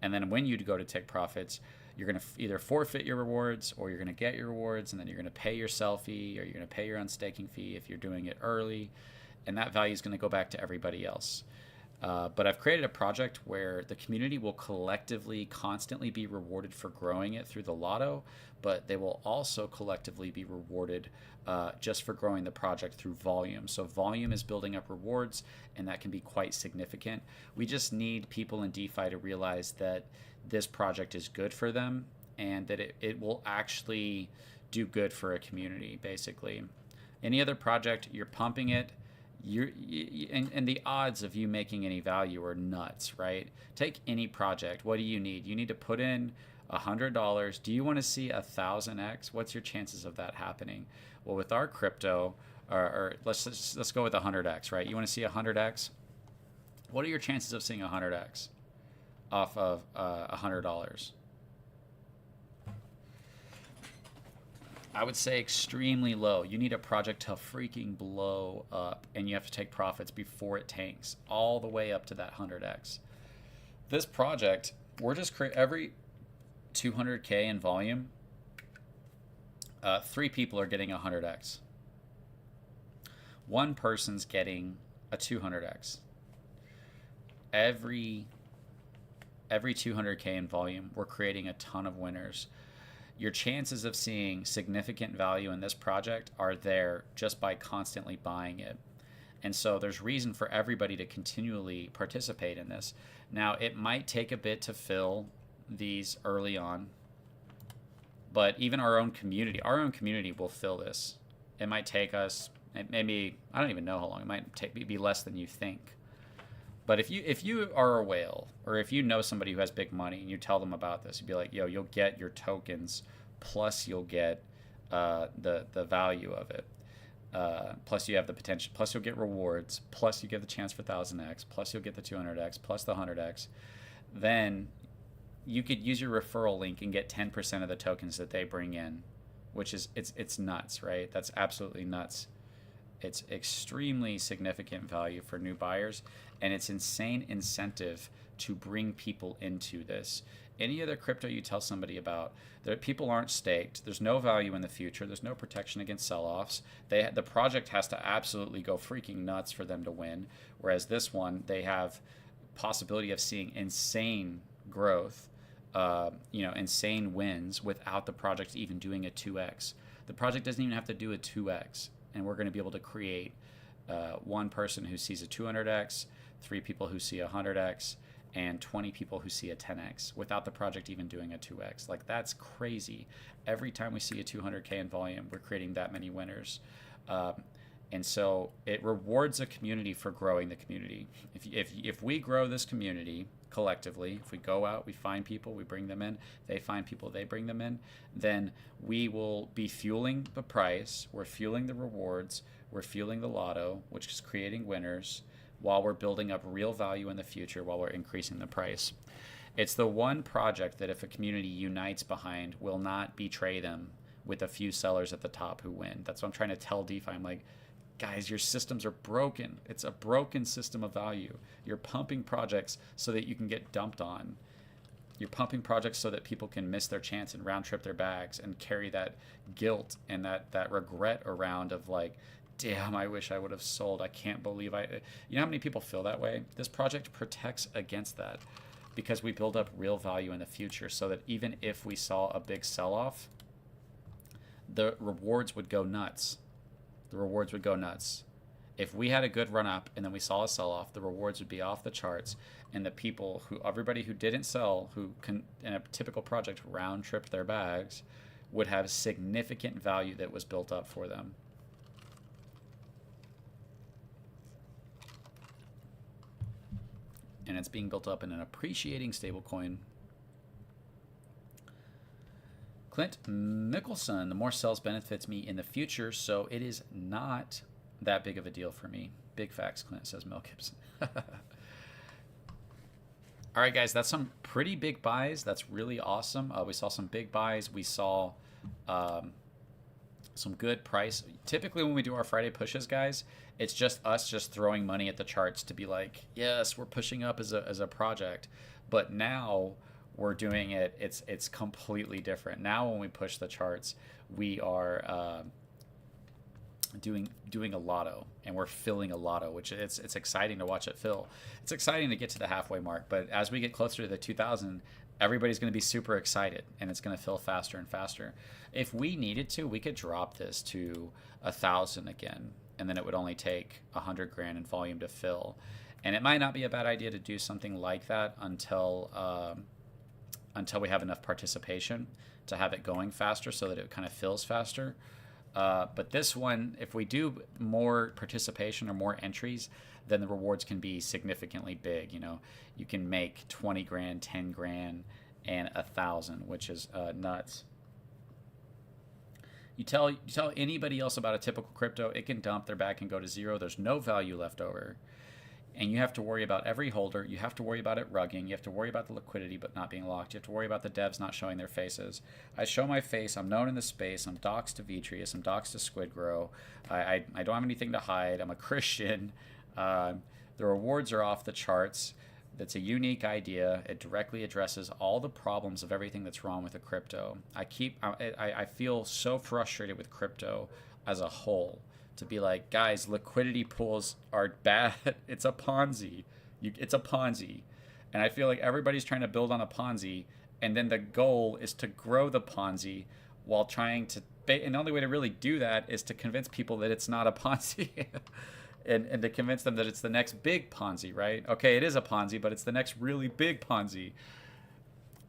And then when you go to take profits, you're going to either forfeit your rewards or you're going to get your rewards, and then you're going to pay your sell fee or you're going to pay your unstaking fee if you're doing it early. And that value is going to go back to everybody else. But I've created a project where the community will collectively constantly be rewarded for growing it through the lotto, but they will also collectively be rewarded just for growing the project through volume. So volume is building up rewards, and that can be quite significant. We just need people in DeFi to realize that this project is good for them and that it will actually do good for a community, basically. Any other project, you're pumping it, and the odds of you making any value are nuts, right? Take any project. What do you need? You need to put in $100. Do you want to see 1,000x? What's your chances of that happening? Well, with our crypto, or let's go with 100x, right? You want to see 100x? What are your chances of seeing 100x off of $100? I would say extremely low. You need a project to freaking blow up, and you have to take profits before it tanks all the way up to that 100x. This project, we're just every 200K in volume, 3 people are getting 100x. One person's getting a 200x. Every 200K in volume, we're creating a ton of winners. Your chances of seeing significant value in this project are there just by constantly buying it. And so there's reason for everybody to continually participate in this. Now, it might take a bit to fill these early on, but even our own community will fill this. It might take us maybe, I don't even know how long. It might be less than you think. But if you are a whale, or if you know somebody who has big money and you tell them about this, you'd be like, yo, you'll get your tokens, plus you'll get the value of it. Plus you have the potential, plus you'll get rewards, plus you get the chance for 1,000x, plus you'll get the 200x, plus the 100x. Then you could use your referral link and get 10% of the tokens that they bring in, which is, it's nuts, right? That's absolutely nuts. It's extremely significant value for new buyers, and it's insane incentive to bring people into this. Any other crypto you tell somebody about, people aren't staked. There's no value in the future. There's no protection against sell-offs. The project has to absolutely go freaking nuts for them to win, whereas this one, they have possibility of seeing insane growth insane wins without the project even doing a 2x. The project doesn't even have to do a 2x, and we're going to be able to create one person who sees a 200x, 3 people who see a 100x, and 20 people who see a 10x without the project even doing a 2x. Like, that's crazy. Every time we see a 200K in volume, we're creating that many winners. And so it rewards a community for growing the community. If we grow this community collectively, if we go out, we find people, we bring them in, they find people, they bring them in, then we will be fueling the price, we're fueling the rewards, we're fueling the lotto, which is creating winners, while we're building up real value in the future, while we're increasing the price. It's the one project that if a community unites behind will not betray them with a few sellers at the top who win. That's what I'm trying to tell DeFi. I'm like, guys, your systems are broken. It's a broken system of value. You're pumping projects so that you can get dumped on. You're pumping projects so that people can miss their chance and round trip their bags and carry that guilt and that regret around of like, damn, I wish I would have sold. I can't believe You know how many people feel that way? This project protects against that because we build up real value in the future so that even if we saw a big sell-off, the rewards would go nuts. The rewards would go nuts. If we had a good run up and then we saw a sell off, the rewards would be off the charts, and the people everybody who didn't sell, who in a typical project round tripped their bags, would have significant value that was built up for them. And it's being built up in an appreciating stablecoin. Clint Mickelson, the more sales benefits me in the future, so it is not that big of a deal for me. Big facts, Clint, says Mel Gibson. All right, guys, that's some pretty big buys. That's really awesome. We saw some big buys. We saw some good price. Typically, when we do our Friday pushes, guys, it's just us just throwing money at the charts to be like, yes, we're pushing up as a project. But now we're doing it. It's completely different. Now when we push the charts, we are doing a lotto, and we're filling a lotto, which it's exciting to watch it fill. It's exciting to get to the halfway mark, but as we get closer to the 2000, everybody's going to be super excited, and it's going to fill faster and faster. If we needed to, we could drop this to 1,000 again, and then it would only take 100 grand in volume to fill. And it might not be a bad idea to do something like that until we have enough participation to have it going faster so that it kind of fills faster. But this one, if we do more participation or more entries, then the rewards can be significantly big. You know, you can make 20 grand, 10 grand, and 1,000, which is nuts. You tell anybody else about a typical crypto, it can dump their bag and go to zero. There's no value left over. And you have to worry about every holder. You have to worry about it rugging. You have to worry about the liquidity but not being locked. You have to worry about the devs not showing their faces. I show my face. I'm known in the space. I'm doxed to Vitreous. I'm doxed to SquidGrow. I don't have anything to hide. I'm a Christian. The rewards are off the charts. That's a unique idea. It directly addresses all the problems of everything that's wrong with a crypto. I feel so frustrated with crypto as a whole. To be like, guys, liquidity pools are bad. It's a Ponzi. It's a Ponzi. And I feel like everybody's trying to build on a Ponzi, and then the goal is to grow the Ponzi while trying to... And the only way to really do that is to convince people that it's not a Ponzi. and to convince them that it's the next big Ponzi, right? Okay, it is a Ponzi, but it's the next really big Ponzi.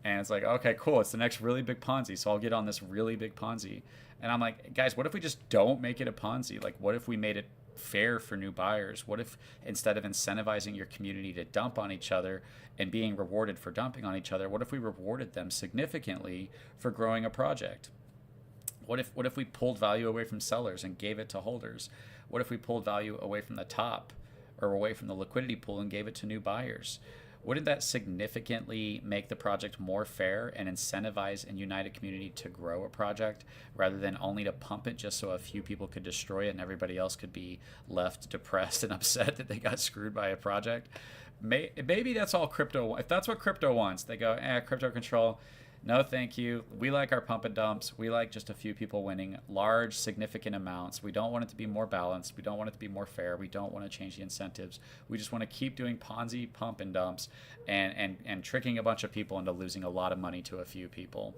And it's like, okay, cool, it's the next really big Ponzi, so I'll get on this really big Ponzi. And I'm like, guys, what if we just don't make it a Ponzi? Like, what if we made it fair for new buyers? What if instead of incentivizing your community to dump on each other and being rewarded for dumping on each other, what if we rewarded them significantly for growing a project? What if we pulled value away from sellers and gave it to holders? What if we pulled value away from the top or away from the liquidity pool and gave it to new buyers? Wouldn't that significantly make the project more fair and incentivize and unite a community to grow a project rather than only to pump it just so a few people could destroy it and everybody else could be left depressed and upset that they got screwed by a project? Maybe that's all crypto. If that's what crypto wants, they go, crypto control. No, thank you. We like our pump and dumps. We like just a few people winning large, significant amounts. We don't want it to be more balanced. We don't want it to be more fair. We don't want to change the incentives. We just want to keep doing Ponzi pump and dumps and tricking a bunch of people into losing a lot of money to a few people.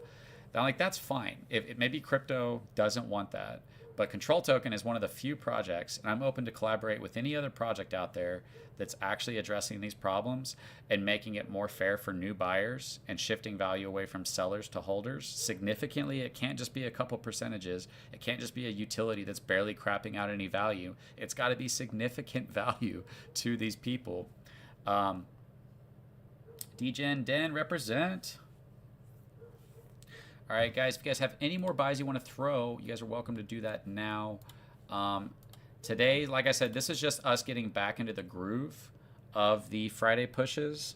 Now, like, that's fine. If maybe crypto doesn't want that, but Control Token is one of the few projects, and I'm open to collaborate with any other project out there that's actually addressing these problems and making it more fair for new buyers and shifting value away from sellers to holders significantly. It can't just be a couple percentages. It can't just be a utility that's barely crapping out any value. It's got to be significant value to these people. DGen Den represent. All right, guys, if you guys have any more buys you want to throw, you guys are welcome to do that now. Today, like I said, this is just us getting back into the groove of the Friday pushes.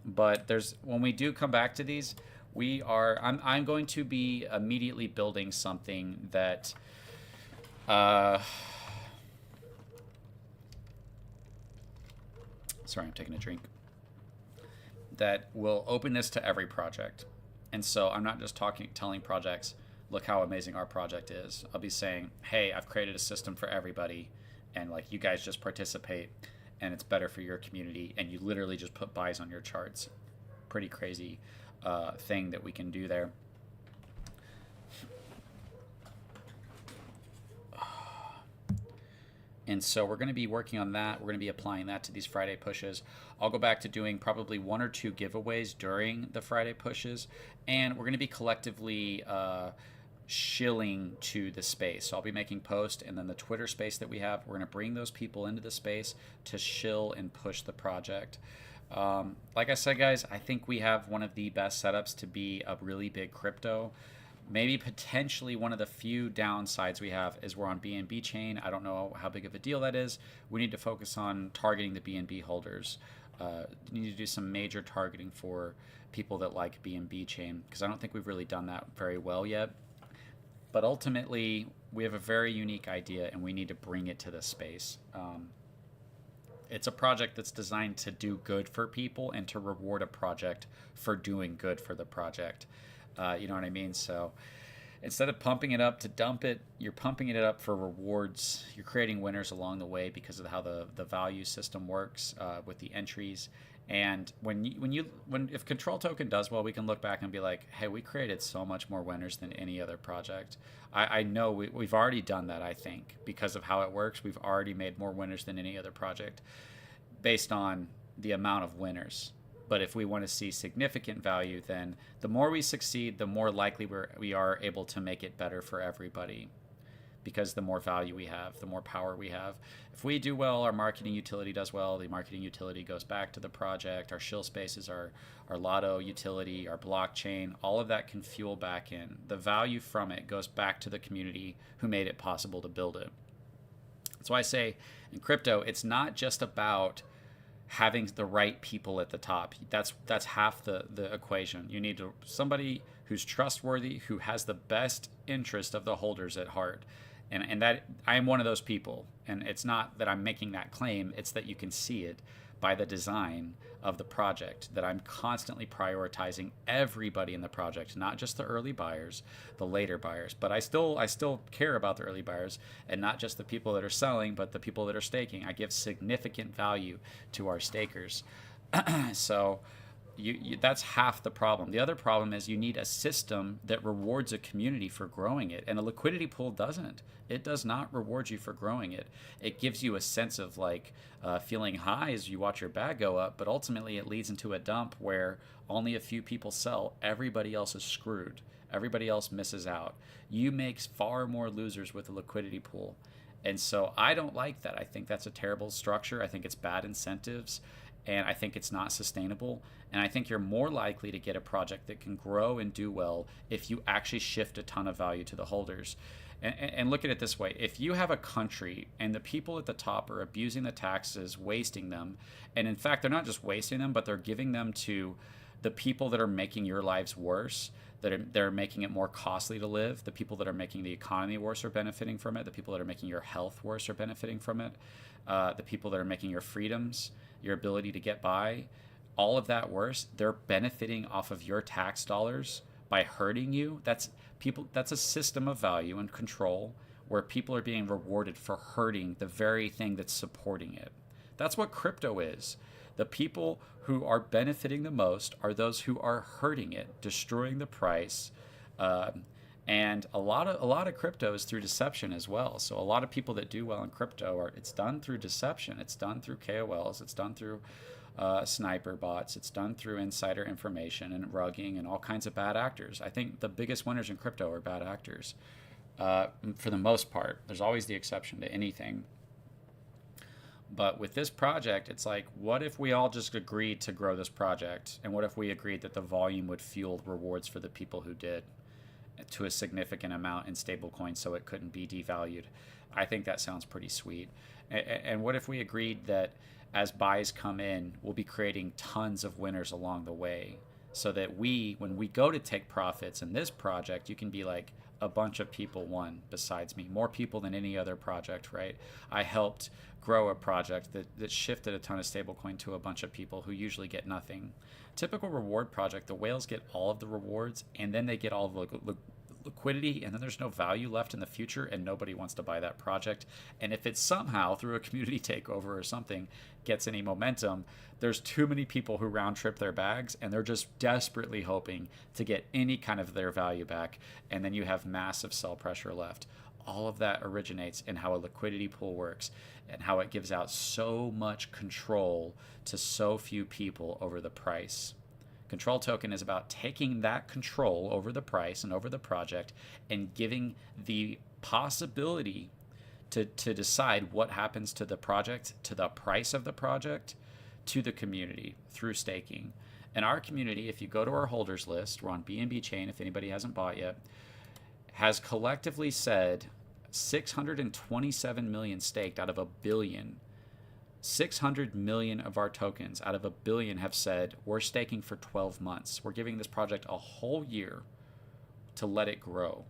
But when we do come back to these, I'm going to be immediately building something that sorry, I'm taking a drink. That will open this to every project. And so I'm not just telling projects, look how amazing our project is. I'll be saying, hey, I've created a system for everybody, and like, you guys just participate, and it's better for your community, and you literally just put buys on your charts. Pretty crazy thing that we can do there. And so we're going to be working on that. We're going to be applying that to these Friday pushes. I'll go back to doing probably 1 or 2 giveaways during the Friday pushes. And we're going to be collectively shilling to the space. So I'll be making posts, and then the Twitter space that we have, we're going to bring those people into the space to shill and push the project. Like I said, guys, I think we have one of the best setups to be a really big crypto. Maybe potentially one of the few downsides we have is we're on BNB chain. I don't know how big of a deal that is. We need to focus on targeting the BNB holders. We need to do some major targeting for people that like BNB chain, because I don't think we've really done that very well yet. But ultimately, we have a very unique idea, and we need to bring it to the space. It's a project that's designed to do good for people and to reward a project for doing good for the project. You know what I mean? So instead of pumping it up to dump it, you're pumping it up for rewards. You're creating winners along the way because of how the value system works with the entries. And if Control Token does well, we can look back and be like, hey, we created so much more winners than any other project. I know we've already done that, I think, because of how it works. We've already made more winners than any other project based on the amount of winners. But if we want to see significant value, then the more we succeed, the more likely we are able to make it better for everybody, because the more value we have, the more power we have. If we do well, our marketing utility does well, the marketing utility goes back to the project, our shill spaces, our Lotto utility, our blockchain, all of that can fuel back in. The value from it goes back to the community who made it possible to build it. That's why I say in crypto, it's not just about having the right people at the top. That's half the equation. You need somebody who's trustworthy, who has the best interest of the holders at heart. And that I am one of those people. And it's not that I'm making that claim, it's that you can see it by the design of the project, that I'm constantly prioritizing everybody in the project, not just the early buyers, the later buyers. But I still care about the early buyers, and not just the people that are selling, but the people that are staking. I give significant value to our stakers. So that's half the problem. The other problem is you need a system that rewards a community for growing it, and a liquidity pool doesn't. It does not reward you for growing it. It gives you a sense of feeling high as you watch your bag go up, but ultimately it leads into a dump where only a few people sell. Everybody else is screwed. Everybody else misses out. You make far more losers with a liquidity pool. And so I don't like that. I think that's a terrible structure. I think it's bad incentives. And I think it's not sustainable. And I think you're more likely to get a project that can grow and do well if you actually shift a ton of value to the holders. And look at it this way. If you have a country and the people at the top are abusing the taxes, wasting them, and in fact, they're not just wasting them, but they're giving them to the people that are making your lives worse, they're making it more costly to live. The people that are making the economy worse are benefiting from it. The people that are making your health worse are benefiting from it. The people that are making your freedoms, your ability to get by, all of that worse, they're benefiting off of your tax dollars by hurting you. That's a system of value and control where people are being rewarded for hurting the very thing that's supporting it. That's what crypto is. The people who are benefiting the most are those who are hurting it, destroying the price. And a lot of crypto is through deception as well. So a lot of people that do well in crypto it's done through deception. It's done through KOLs. It's done through sniper bots. It's done through insider information and rugging and all kinds of bad actors. I think the biggest winners in crypto are bad actors. For the most part, there's always the exception to anything. But with this project, it's like, what if we all just agreed to grow this project? And what if we agreed that the volume would fuel rewards for the people who did to a significant amount in stablecoin so it couldn't be devalued? I think that sounds pretty sweet. And what if we agreed that as buys come in, we'll be creating tons of winners along the way so that when we go to take profits in this project, you can be like, a bunch of people won besides me, more people than any other project, right? I helped grow a project that shifted a ton of stablecoin to a bunch of people who usually get nothing. Typical reward project, the whales get all of the rewards and then they get all of the liquidity, and then there's no value left in the future and nobody wants to buy that project. And if it somehow through a community takeover or something gets any momentum, there's too many people who round trip their bags and they're just desperately hoping to get any kind of their value back, and then you have massive sell pressure left. All of that originates in how a liquidity pool works and how it gives out so much control to so few people over the price. Control token is about taking that control over the price and over the project and giving the possibility to decide what happens to the project, to the price of the project, to the community through staking. And our community, if you go to our holders list, we're on BNB Chain if anybody hasn't bought yet, has collectively said 627 million staked out of 1 billion. 600 million of our tokens out of 1 billion have said we're staking for 12 months. We're giving this project a whole year to let it grow.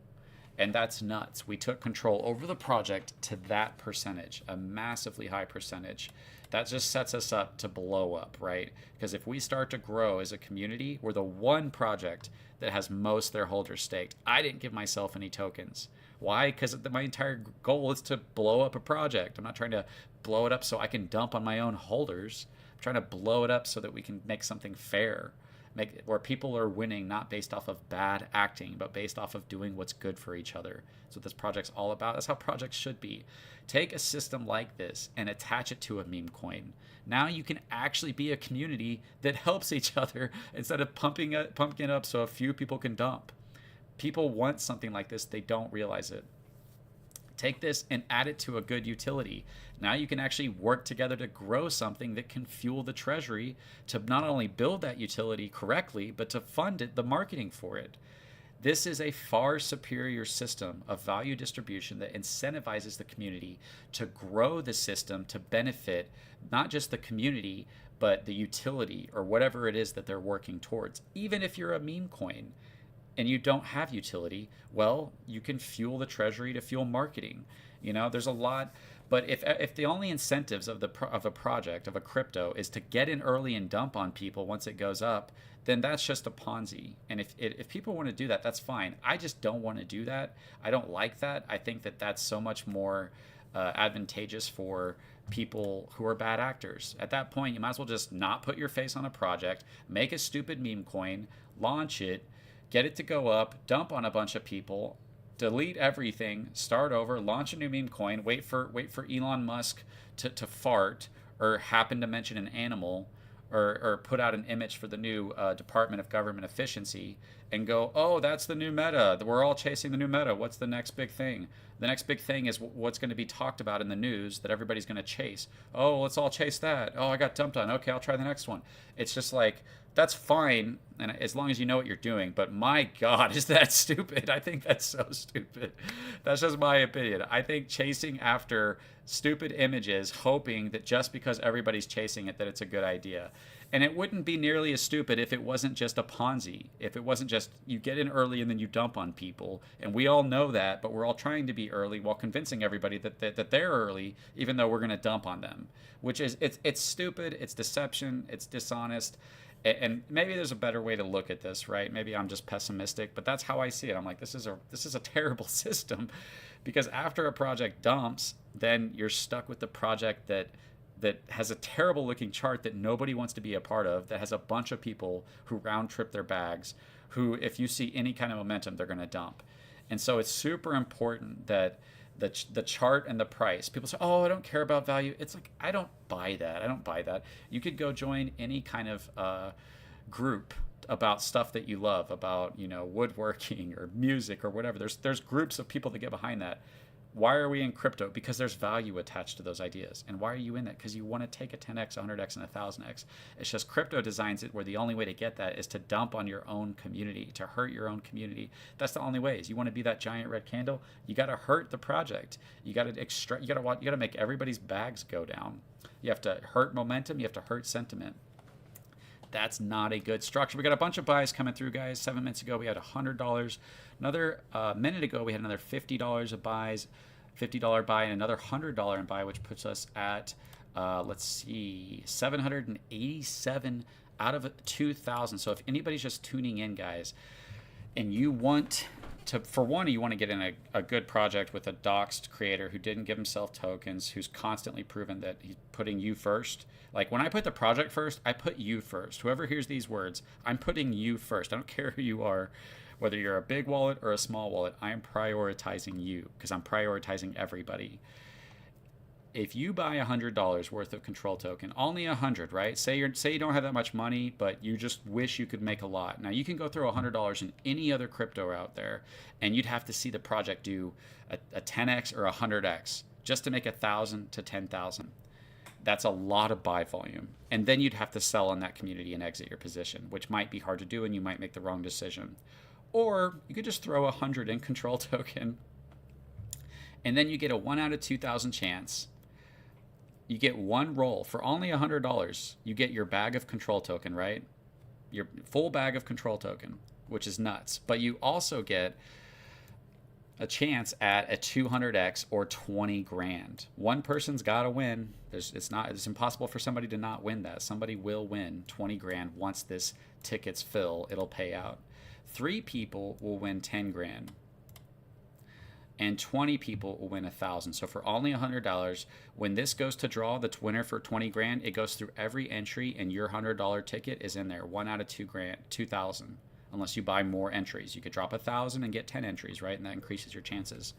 And that's nuts. We took control over the project to that percentage, a massively high percentage. That just sets us up to blow up, right? Because if we start to grow as a community, we're the one project that has most their holders staked. I didn't give myself any tokens. Why? Because my entire goal is to blow up a project. I'm not trying to blow it up so I can dump on my own holders. I'm trying to blow it up so that we can make something fair, where people are winning not based off of bad acting, but based off of doing what's good for each other. That's what this project's all about. That's how projects should be. Take a system like this and attach it to a meme coin. Now you can actually be a community that helps each other instead of pumping it up so a few people can dump. People want something like this. They don't realize it. Take this and add it to a good utility. Now you can actually work together to grow something that can fuel the treasury to not only build that utility correctly, but to fund it, the marketing for it. This is a far superior system of value distribution that incentivizes the community to grow the system to benefit not just the community, but the utility or whatever it is that they're working towards. Even if you're a meme coin and you don't have utility, well, you can fuel the treasury to fuel marketing. You know, there's a lot. But if the only incentives of a project, of a crypto, is to get in early and dump on people once it goes up, then that's just a Ponzi. And if people want to do that, that's fine. I just don't want to do that. I don't like that. I think that that's so much more advantageous for people who are bad actors. At that point, you might as well just not put your face on a project, make a stupid meme coin, launch it, get it to go up, dump on a bunch of people, delete everything, start over, launch a new meme coin, wait for Elon Musk to fart or happen to mention an animal or put out an image for the new Department of Government Efficiency and go, oh, that's the new meta. We're all chasing the new meta. What's the next big thing? The next big thing is what's going to be talked about in the news that everybody's going to chase. Oh, let's all chase that. Oh, I got dumped on. Okay, I'll try the next one. It's just like, that's fine, and as long as you know what you're doing, but my God, is that stupid? I think that's so stupid. That's just my opinion. I think chasing after stupid images, hoping that just because everybody's chasing it, that it's a good idea. And it wouldn't be nearly as stupid if it wasn't just a Ponzi. If it wasn't just you get in early and then you dump on people. And we all know that, but we're all trying to be early while convincing everybody that they're early, even though we're going to dump on them. Which is, it's stupid, it's deception, it's dishonest. And maybe there's a better way to look at this, right? Maybe I'm just pessimistic, but that's how I see it. I'm like, this is a terrible system, because after a project dumps, then you're stuck with the project that has a terrible looking chart that nobody wants to be a part of, that has a bunch of people who round trip their bags, who, if you see any kind of momentum, they're going to dump. And so it's super important that the chart and the price, people say, oh, I don't care about value. It's like, I don't buy that. You could go join any kind of group about stuff that you love, about, woodworking or music or whatever. There's groups of people that get behind that. Why are we in crypto? Because there's value attached to those ideas. And why are you in that? Because you want to take a 10x, 100x, and a 1000x. It's just crypto designs it where the only way to get that is to dump on your own community, to hurt your own community. That's the only way. Is you want to be that giant red candle, you got to hurt the project. You got to make everybody's bags go down. You have to hurt momentum. You have to hurt sentiment. That's not a good structure. We got a bunch of buys coming through, guys. 7 minutes ago, we had $100. Another minute ago, we had another $50 of buys, $50 buy, and another $100 in buy, which puts us at, let's see, 787 out of 2,000. So if anybody's just tuning in, guys, and you want to, for one, you want to get in a good project with a doxed creator who didn't give himself tokens, who's constantly proven that he's putting you first. Like, when I put the project first, I put you first. Whoever hears these words, I'm putting you first. I don't care who you are, whether you're a big wallet or a small wallet. I am prioritizing you because I'm prioritizing everybody. If you buy $100 worth of control token, only 100, right? Say you don't have that much money, but you just wish you could make a lot. Now, you can go throw $100 in any other crypto out there, and you'd have to see the project do a 10x or a 100x just to make 1,000 to 10,000. That's a lot of buy volume. And then you'd have to sell on that community and exit your position, which might be hard to do, and you might make the wrong decision. Or you could just throw 100 in control token, and then you get a 1 out of 2,000 chance. You get one roll for only $100. You get your bag of control token, right? Your full bag of control token, which is nuts. But you also get a chance at a 200x or 20 grand. One person's got to win. It's impossible for somebody to not win that. Somebody will win 20 grand once this tickets fill. It'll pay out. 3 people will win 10 grand. And 20 people will win 1,000. So for only $100, when this goes to draw, the winner for 20 grand, it goes through every entry, and your $100 ticket is in there. 1 out of 2,000. Unless you buy more entries, you could drop 1,000 and get 10 entries, right? And that increases your chances.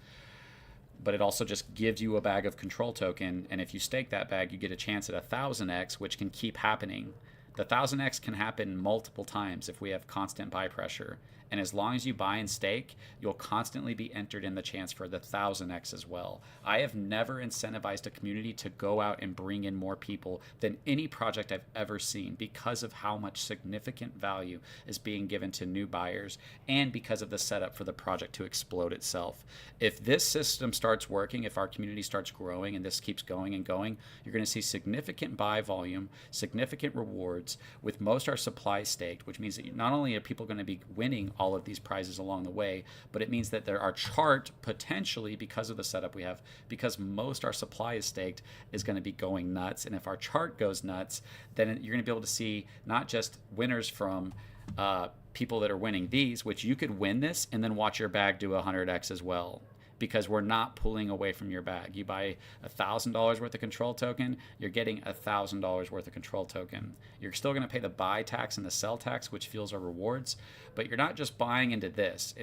But it also just gives you a bag of control token, and if you stake that bag, you get a chance at 1,000x, which can keep happening. The 1,000x can happen multiple times if we have constant buy pressure. And as long as you buy and stake, you'll constantly be entered in the chance for the 1,000x as well. I have never incentivized a community to go out and bring in more people than any project I've ever seen, because of how much significant value is being given to new buyers, and because of the setup for the project to explode itself. If this system starts working, if our community starts growing and this keeps going and going, you're going to see significant buy volume, significant rewards, with most our supply staked, which means that not only are people going to be winning all of these prizes along the way, but it means that there our chart potentially, because of the setup we have, because most our supply is staked, is going to be going nuts. And if our chart goes nuts, then you're going to be able to see not just winners from people that are winning these, which you could win this and then watch your bag do 100x as well, because we're not pulling away from your bag. You buy $1,000 worth of control token, you're getting $1,000 worth of control token. You're still going to pay the buy tax and the sell tax, which fuels our rewards, but you're not just buying into this.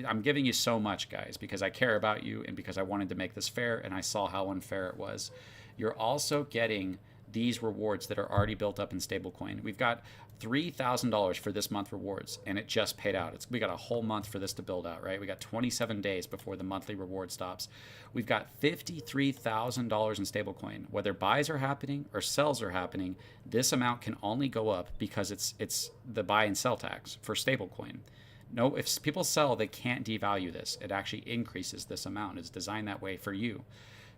I'm giving you so much, guys, because I care about you and because I wanted to make this fair, and I saw how unfair it was. You're also getting these rewards that are already built up in stablecoin. We've got $3,000 for this month rewards, and it just paid out. We got a whole month for this to build out, right? We got 27 days before the monthly reward stops. We've got $53,000 in stablecoin. Whether buys are happening or sells are happening, this amount can only go up because it's the buy and sell tax for stablecoin. No, if people sell, they can't devalue this. It actually increases this amount. It's designed that way for you.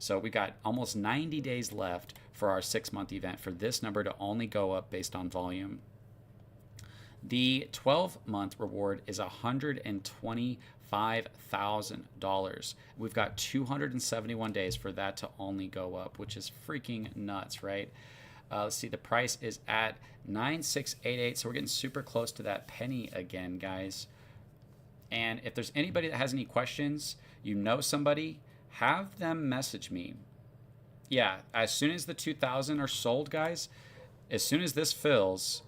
So we got almost 90 days left for our 6-month event for this number to only go up based on volume. The 12-month reward is $125,000. We've got 271 days for that to only go up, which is freaking nuts, right? Let's see, the price is at 9688, so we're getting super close to that penny again, guys. And if there's anybody that has any questions, you know somebody, have them message me. Yeah, as soon as the 2,000 are sold, guys, as soon as this fills,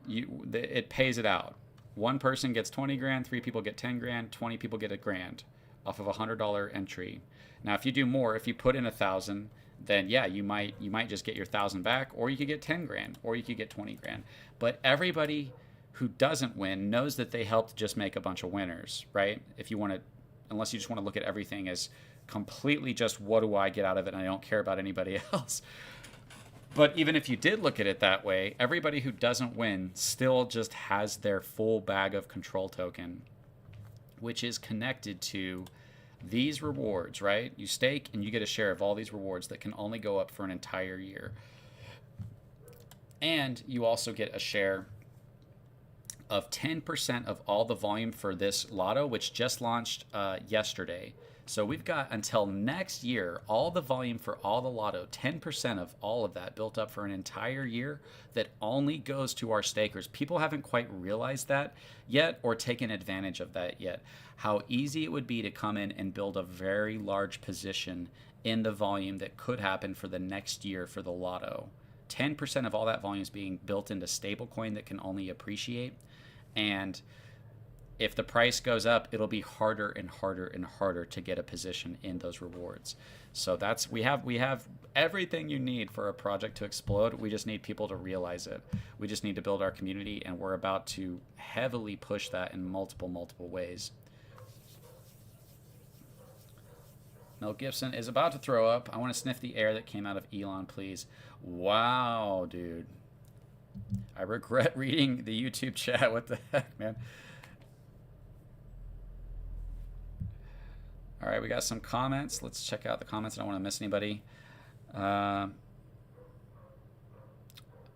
it pays it out. One person gets 20 grand, 3 people get 10 grand, 20 people get $1,000 off of a $100 entry. Now, if you do more, if you put in 1,000, then yeah, you might just get your 1,000 back, or you could get 10 grand, or you could get 20 grand. But everybody who doesn't win knows that they helped just make a bunch of winners, right? If you want to, unless you just want to look at everything as completely just what do I get out of it and I don't care about anybody else. But even if you did look at it that way, everybody who doesn't win still just has their full bag of control token, which is connected to these rewards, right? You stake and you get a share of all these rewards that can only go up for an entire year. And you also get a share of 10% of all the volume for this lotto, which just launched yesterday. So we've got until next year, all the volume for all the lotto, 10% of all of that built up for an entire year that only goes to our stakers. People haven't quite realized that yet or taken advantage of that yet. How easy it would be to come in and build a very large position in the volume that could happen for the next year for the lotto. 10% of all that volume is being built into stablecoin that can only appreciate. And if the price goes up, it'll be harder and harder and harder to get a position in those rewards. So that's we have everything you need for a project to explode. We just need people to realize it. We just need to build our community, and we're about to heavily push that in multiple ways. Mel Gibson is about to throw up. I want to sniff the air that came out of Elon, please. Wow, dude. I regret reading the YouTube chat. What the heck, man? All right, we got some comments. Let's check out the comments. I don't want to miss anybody.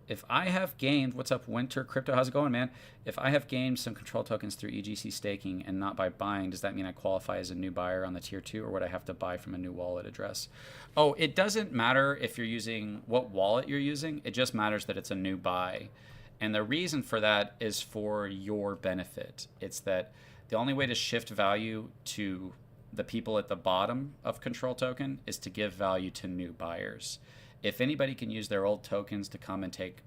If I have gained, what's up, Winter Crypto? How's it going, man? If I have gained some control tokens through EGC staking and not by buying, does that mean I qualify as a new buyer on the tier 2, or would I have to buy from a new wallet address? Oh, it doesn't matter if you're using what wallet you're using. It just matters that it's a new buy. And the reason for that is for your benefit. It's that the only way to shift value to the people at the bottom of control token is to give value to new buyers. If anybody can use their old tokens to come and take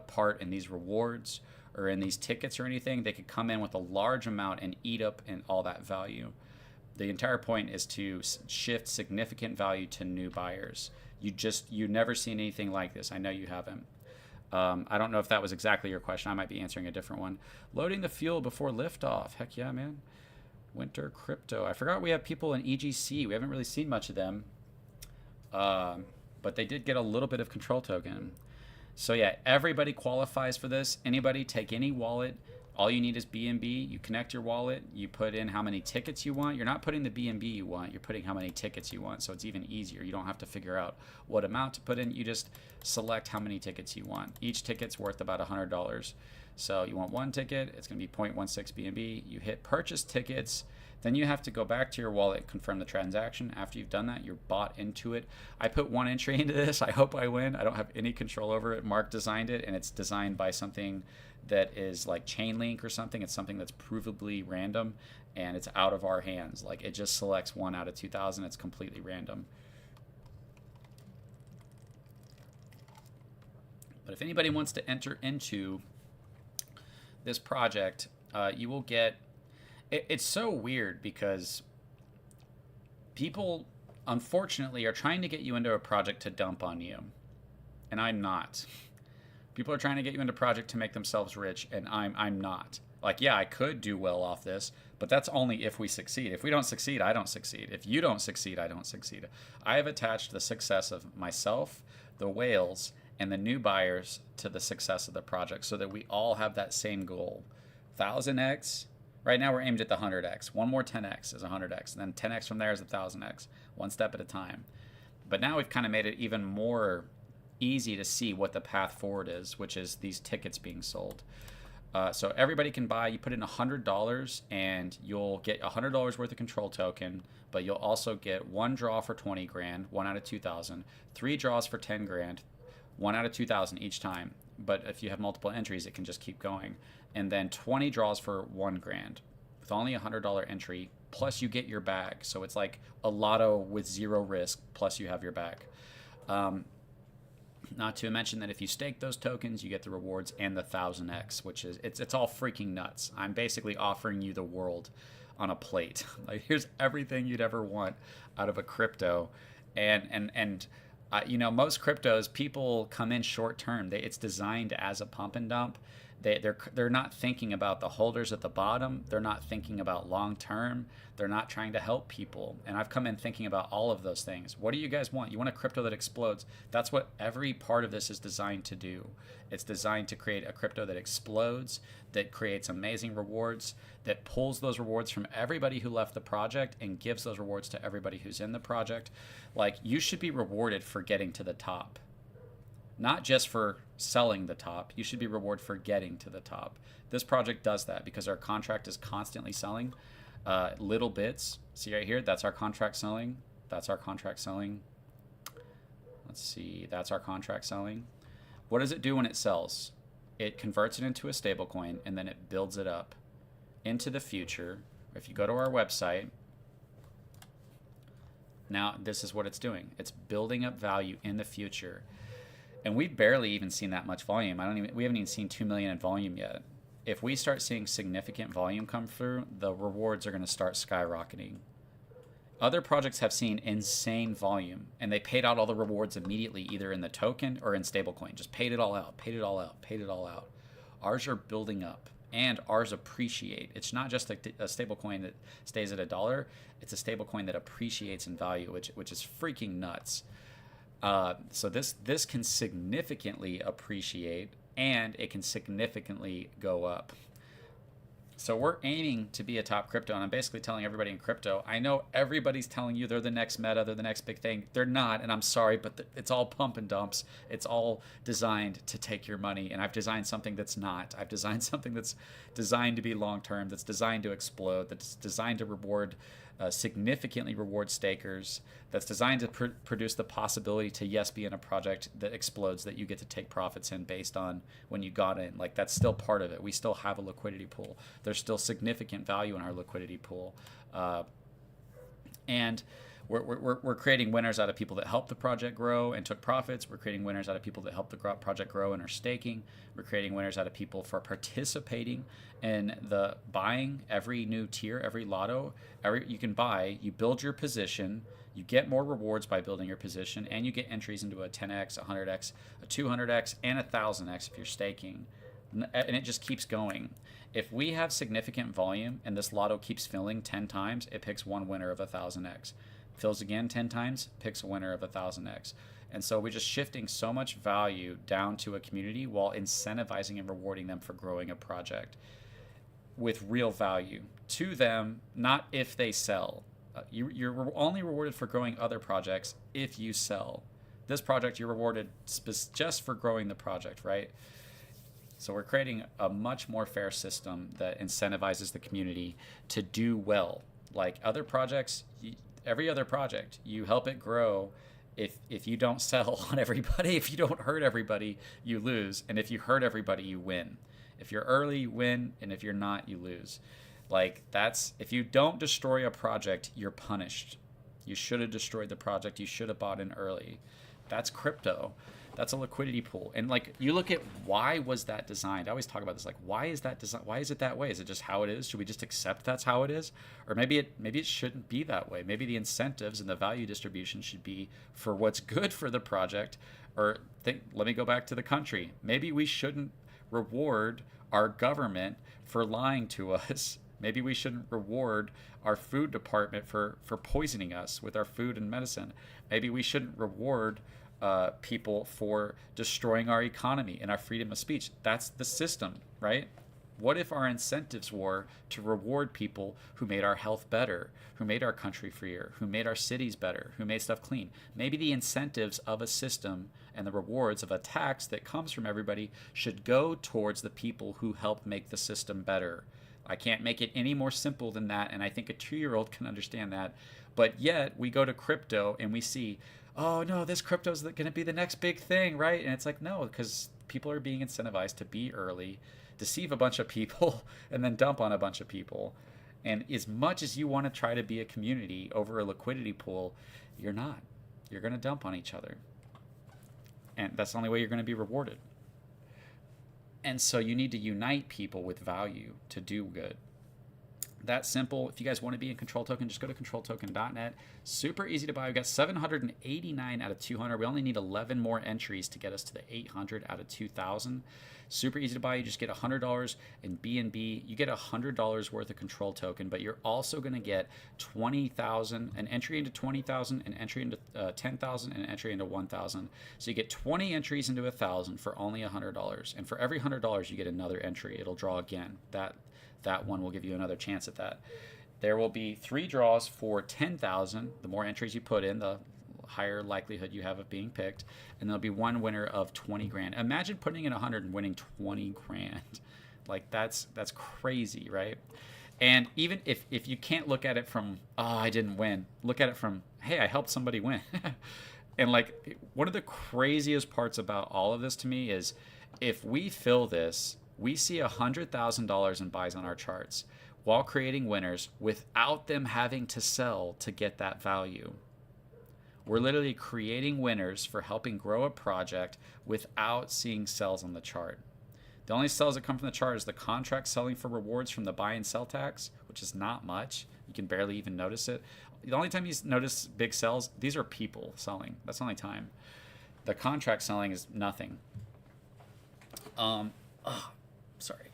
part in these rewards or in these tickets or anything, they could come in with a large amount and eat up in all that value. The entire point is to shift significant value to new buyers. You never seen anything like this. I know you haven't. I don't know if that was exactly your question. I might be answering a different one. Loading the fuel before liftoff. Heck yeah, man. Winter Crypto. I forgot we have people in EGC. We haven't really seen much of them. But they did get a little bit of control token. So yeah, everybody qualifies for this. Anybody, take any wallet. All you need is BNB. You connect your wallet. You put in how many tickets you want. You're not putting the BNB you want. You're putting how many tickets you want. So it's even easier. You don't have to figure out what amount to put in. You just select how many tickets you want. Each ticket's worth about $100. So you want one ticket. It's going to be 0.16 BNB. You hit purchase tickets. Then you have to go back to your wallet, confirm the transaction. After you've done that, you're bought into it. I put one entry into this. I hope I win. I don't have any control over it. Mark designed it, and it's designed by something that is like Chainlink or something. It's something that's provably random, and it's out of our hands. Like, it just selects 1 out of 2,000. It's completely random. But if anybody wants to enter into this project, you will get... It's so weird because people, unfortunately, are trying to get you into a project to dump on you. And I'm not. People are trying to get you into a project to make themselves rich, and I'm not. Like, yeah, I could do well off this, but that's only if we succeed. If we don't succeed, I don't succeed. If you don't succeed, I don't succeed. I have attached the success of myself, the whales, and the new buyers to the success of the project so that we all have that same goal. 1,000x Right now we're aimed at the 100x. One more 10x is 100x, and then 10x from there is 1000x, one step at a time. But now we've kind of made it even more easy to see what the path forward is, which is these tickets being sold. So everybody can buy. You put in $100 and you'll get $100 worth of control token, but you'll also get one draw for 20 grand, one out of 2,000, three draws for 10 grand, one out of 2,000 each time. But if you have multiple entries, it can just keep going. And then 20 draws for 1 grand with only a $100 entry, plus you get your bag. So it's like a lotto with zero risk, plus you have your bag. Not to mention that if you stake those tokens, you get the rewards and the 1000x, which is it's all freaking nuts. I'm basically offering you the world on a plate. Like, here's everything you'd ever want out of a crypto, and you know, most cryptos, people come in short term. It's designed as a pump and dump. They're not thinking about the holders at the bottom. They're not thinking about long term. They're not trying to help people. And I've come in thinking about all of those things. What do you guys want? You want a crypto that explodes? That's what every part of this is designed to do. It's designed to create a crypto that explodes, that creates amazing rewards, that pulls those rewards from everybody who left the project and gives those rewards to everybody who's in the project. Like, you should be rewarded for getting to the top. Not just for selling the top, you should be rewarded for getting to the top. This project does that because our contract is constantly selling little bits. See right here, that's our contract selling. That's our contract selling. Let's see, that's our contract selling. What does it do when it sells? It converts it into a stable coin, and then it builds it up into the future. If you go to our website, now this is what it's doing. It's building up value in the future. And we've barely even seen that much volume. We haven't even seen 2 million in volume yet. If we start seeing significant volume come through, the rewards are going to start skyrocketing. Other projects have seen insane volume, and they paid out all the rewards immediately, either in the token or in stablecoin. Just paid it all out, paid it all out, paid it all out. Ours are building up, and ours appreciate. It's not just a stablecoin that stays at $1. It's a stablecoin that appreciates in value, which is freaking nuts. So this can significantly appreciate, and it can significantly go up. So we're aiming to be a top crypto, and I'm basically telling everybody in crypto, I know everybody's telling you they're the next meta, they're the next big thing. They're not, and I'm sorry, but it's all pump and dumps. It's all designed to take your money, and I've designed something that's not. I've designed something that's designed to be long-term, that's designed to explode, that's designed to reward significantly reward stakers, that's designed to produce the possibility to, yes, be in a project that explodes, that you get to take profits in based on when you got in. Like, that's still part of it. We still have a liquidity pool. There's still significant value in our liquidity pool. And we're creating winners out of people that helped the project grow and took profits. We're creating winners out of people that helped the project grow and are staking. We're creating winners out of people for participating in the buying every new tier, every lotto. You can buy, you build your position, you get more rewards by building your position, and you get entries into a 10x, a 100x, a 200x, and a 1000x if you're staking. And it just keeps going. If we have significant volume and this lotto keeps filling 10 times, it picks one winner of a 1000x. Fills again 10 times, picks a winner of a 1000x. And so we're just shifting so much value down to a community while incentivizing and rewarding them for growing a project with real value to them, not if they sell. You're only rewarded for growing other projects if you sell. This project, you're rewarded just for growing the project, right? So we're creating a much more fair system that incentivizes the community to do well. Like other projects, every other project, you help it grow. If you don't sell on everybody, if you don't hurt everybody, you lose. And if you hurt everybody, you win. If you're early, you win. And if you're not, you lose. Like, that's, if you don't destroy a project, you're punished. You should have destroyed the project. You should have bought in early. That's crypto. That's a liquidity pool. And like, you look at why was that designed? I always talk about this, like, why is that design? Why is it that way? Is it just how it is? Should we just accept that's how it is? Or maybe it shouldn't be that way. Maybe the incentives and the value distribution should be for what's good for the project. Or let me go back to the country. Maybe we shouldn't reward our government for lying to us. Maybe we shouldn't reward our food department for poisoning us with our food and medicine. Maybe we shouldn't reward people for destroying our economy and our freedom of speech. That's the system, right? What if our incentives were to reward people who made our health better, who made our country freer, who made our cities better, who made stuff clean? Maybe the incentives of a system and the rewards of a tax that comes from everybody should go towards the people who helped make the system better. I can't make it any more simple than that, and I think a 2-year-old can understand that. But yet, we go to crypto and we see, oh no, this crypto is going to be the next big thing, right? And it's like, no, because people are being incentivized to be early, deceive a bunch of people, and then dump on a bunch of people. And as much as you want to try to be a community over a liquidity pool, you're not. You're going to dump on each other. And that's the only way you're going to be rewarded. And so you need to unite people with value to do good. That's simple. If you guys want to be in Control Token, just go to controltoken.net. Super easy to buy. We've got 789 out of 200. We only need 11 more entries to get us to the 800 out of 2,000. Super easy to buy. You just get $100 in BNB. You get $100 worth of Control Token, but you're also going to get 20,000, an entry into 20,000, an entry into 10,000, and an entry into 1,000. So you get 20 entries into 1,000 for only $100. And for every $100, you get another entry. It'll draw again. That one will give you another chance at that. There will be 3 draws for 10,000. The more entries you put in, the higher likelihood you have of being picked. And there'll be one winner of 20 grand. Imagine putting in 100 and winning 20 grand. Like that's crazy, right? And even if you can't look at it from, oh, I didn't win, look at it from, hey, I helped somebody win. And like one of the craziest parts about all of this to me is if we fill this, we see $100,000 in buys on our charts while creating winners without them having to sell to get that value. We're literally creating winners for helping grow a project without seeing sells on the chart. The only sells that come from the chart is the contract selling for rewards from the buy and sell tax, which is not much. You can barely even notice it. The only time you notice big sells, these are people selling. That's the only time. The contract selling is nothing. Sorry.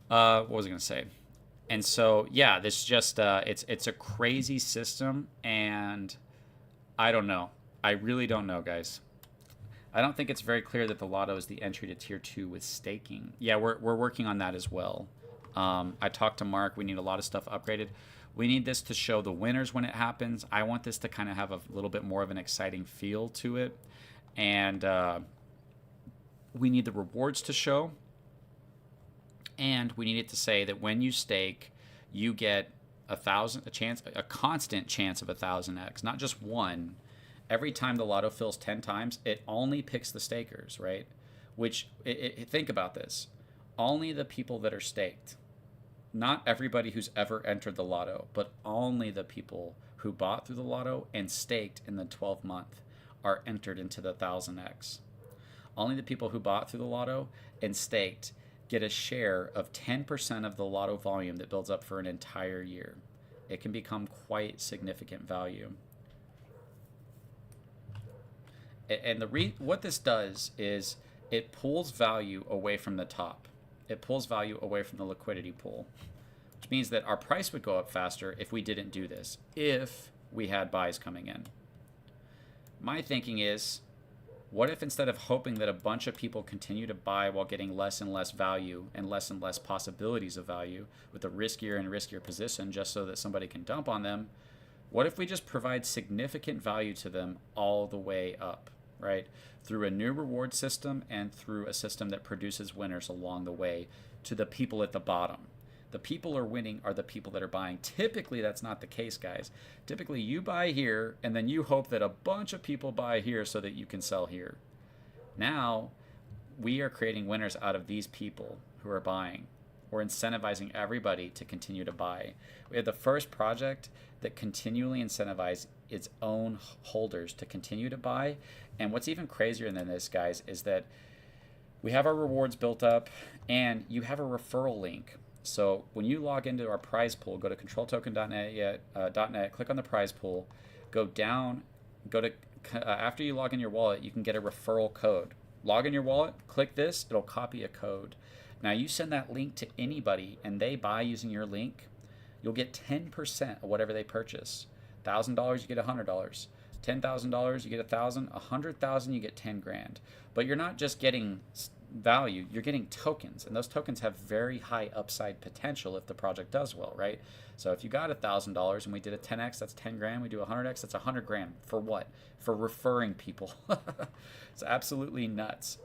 What was I going to say? And so, yeah, this just, it's a crazy system, and I don't know. I really don't know, guys. I don't think it's very clear that the lotto is the entry to tier 2 with staking. Yeah, we're working on that as well. I talked to Mark. We need a lot of stuff upgraded. We need this to show the winners when it happens. I want this to kind of have a little bit more of an exciting feel to it. And we need the rewards to show. And we need it to say that when you stake, you get a constant chance of 1,000x, not just one. Every time the lotto fills 10 times, it only picks the stakers, right? Which, think about this. Only the people that are staked. Not everybody who's ever entered the lotto, but only the people who bought through the lotto and staked in the 12th month are entered into the 1,000x. Only the people who bought through the lotto and staked get a share of 10% of the lotto volume that builds up for an entire year. It can become quite significant value. And what this does is it pulls value away from the top. It pulls value away from the liquidity pool, which means that our price would go up faster if we didn't do this, if we had buys coming in. My thinking is, what if instead of hoping that a bunch of people continue to buy while getting less and less value and less possibilities of value with a riskier and riskier position just so that somebody can dump on them, what if we just provide significant value to them all the way up, right? Through a new reward system and through a system that produces winners along the way to the people at the bottom. The people who are winning are the people that are buying. Typically, that's not the case, guys. Typically, you buy here, and then you hope that a bunch of people buy here so that you can sell here. Now, we are creating winners out of these people who are buying. We're incentivizing everybody to continue to buy. We have the first project that continually incentivizes its own holders to continue to buy. And what's even crazier than this, guys, is that we have our rewards built up, and you have a referral link. So when you log into our prize pool, go to controltoken.net, click on the prize pool, go down, after you log in your wallet, you can get a referral code. Log in your wallet, click this, it'll copy a code. Now you send that link to anybody and they buy using your link, you'll get 10% of whatever they purchase. $1,000, you get $100. $10,000, you get $1,000. $100,000, you get 10 grand. But you're not just getting value, you're getting tokens, and those tokens have very high upside potential if the project does well, right? So if you got $1,000 and we did a 10x, that's 10 grand. We do 100x, that's 100 grand. For what? For referring people. It's absolutely nuts.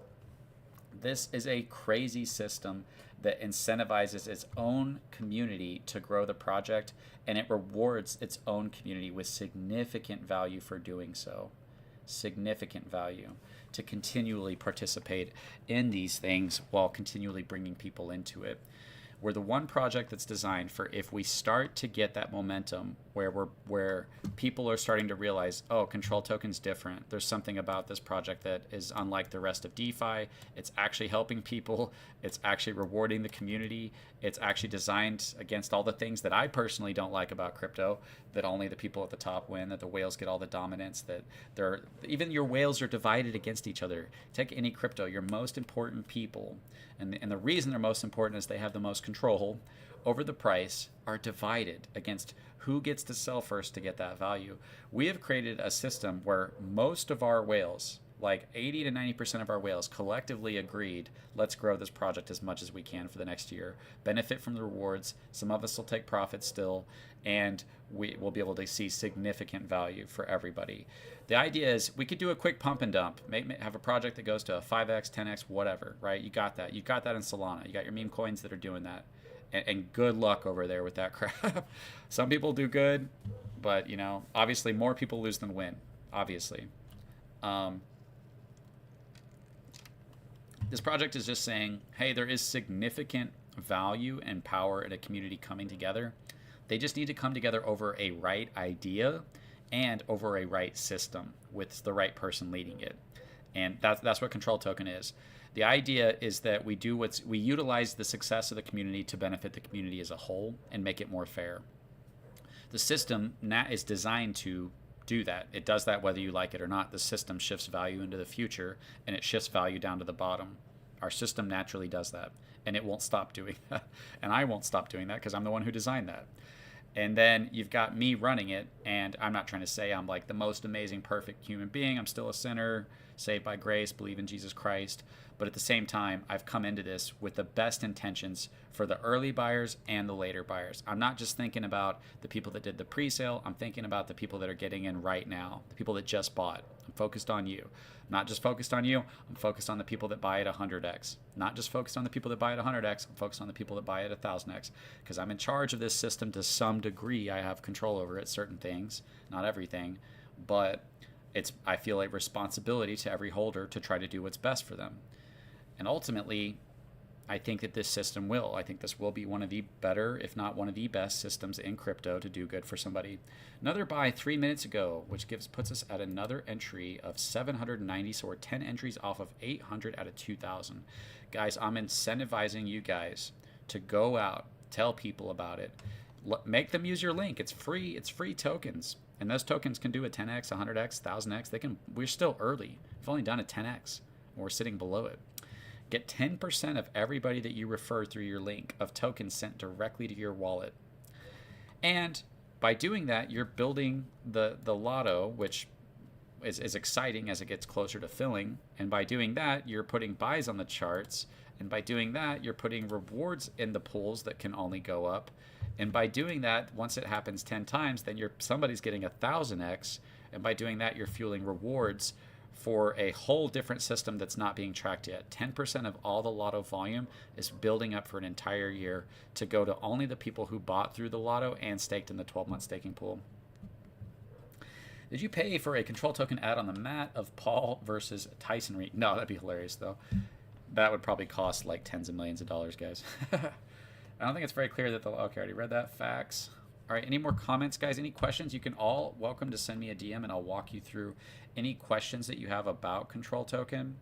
This is a crazy system that incentivizes its own community to grow the project, and it rewards its own community with significant value for doing so. Significant value to continually participate in these things while continually bringing people into it. We're the one project that's designed for if we start to get that momentum where people are starting to realize, oh, control token's different. There's something about this project that is unlike the rest of DeFi. It's actually helping people. It's actually rewarding the community. It's actually designed against all the things that I personally don't like about crypto, that only the people at the top win, that the whales get all the dominance, that even your whales are divided against each other. Take any crypto, your most important people, and the reason they're most important is they have the most control over the price, are divided against who gets to sell first to get that value. We have created a system where most of our whales, like 80 to 90% of our whales, collectively agreed, let's grow this project as much as we can for the next year, benefit from the rewards. Some of us will take profits still, and we will be able to see significant value for everybody. The idea is we could do a quick pump and dump, have a project that goes to a 5x, 10x, whatever, right? You got that. You got that in Solana. You got your meme coins that are doing that. And good luck over there with that crap. Some people do good, but, obviously more people lose than win, obviously. This project is just saying, hey, there is significant value and power in a community coming together. They just need to come together over a right idea and over a right system with the right person leading it. And that's what Control Token is. The idea is that we utilize the success of the community to benefit the community as a whole and make it more fair. The system is designed to do that. It does that whether you like it or not. The system shifts value into the future, and it shifts value down to the bottom. Our system naturally does that, and it won't stop doing that. And I won't stop doing that because I'm the one who designed that. And then you've got me running it, and I'm not trying to say I'm like the most amazing, perfect human being. I'm still a sinner, saved by grace, believe in Jesus Christ. But at the same time, I've come into this with the best intentions for the early buyers and the later buyers. I'm not just thinking about the people that did the pre-sale. I'm thinking about the people that are getting in right now, the people that just bought. I'm focused on you. I'm not just focused on you. I'm focused on the people that buy at 100x. Not just focused on the people that buy at 100x. I'm focused on the people that buy at 1000x because I'm in charge of this system to some degree. I have control over it, certain things, not everything, but I feel a responsibility to every holder to try to do what's best for them. And ultimately, I think that this system will. I think this will be one of the better, if not one of the best systems in crypto to do good for somebody. Another buy 3 minutes ago, which puts us at another entry of 790. So we're 10 entries off of 800 out of 2,000. Guys, I'm incentivizing you guys to go out, tell people about it, make them use your link. It's free. It's free tokens. And those tokens can do a 10x, 100x, 1000x. We're still early. We've only done a 10x. We're sitting below it. Get 10% of everybody that you refer through your link of tokens sent directly to your wallet. And by doing that, you're building the lotto, which is exciting as it gets closer to filling. And by doing that, you're putting buys on the charts. And by doing that, you're putting rewards in the pools that can only go up. And by doing that, once it happens 10 times, then somebody's getting 1000x. And by doing that, you're fueling rewards for a whole different system that's not being tracked yet. 10% of all the lotto volume is building up for an entire year to go to only the people who bought through the lotto and staked in the 12-month staking pool. Did you pay for a control token ad on the mat of Paul versus Tyson Reed? No, that'd be hilarious, though. That would probably cost like tens of millions of dollars, guys. I don't think it's very clear that okay, I already read that. Facts. All right, any more comments, guys? Any questions? You can all welcome to send me a DM, and I'll walk you through any questions that you have about Control Token.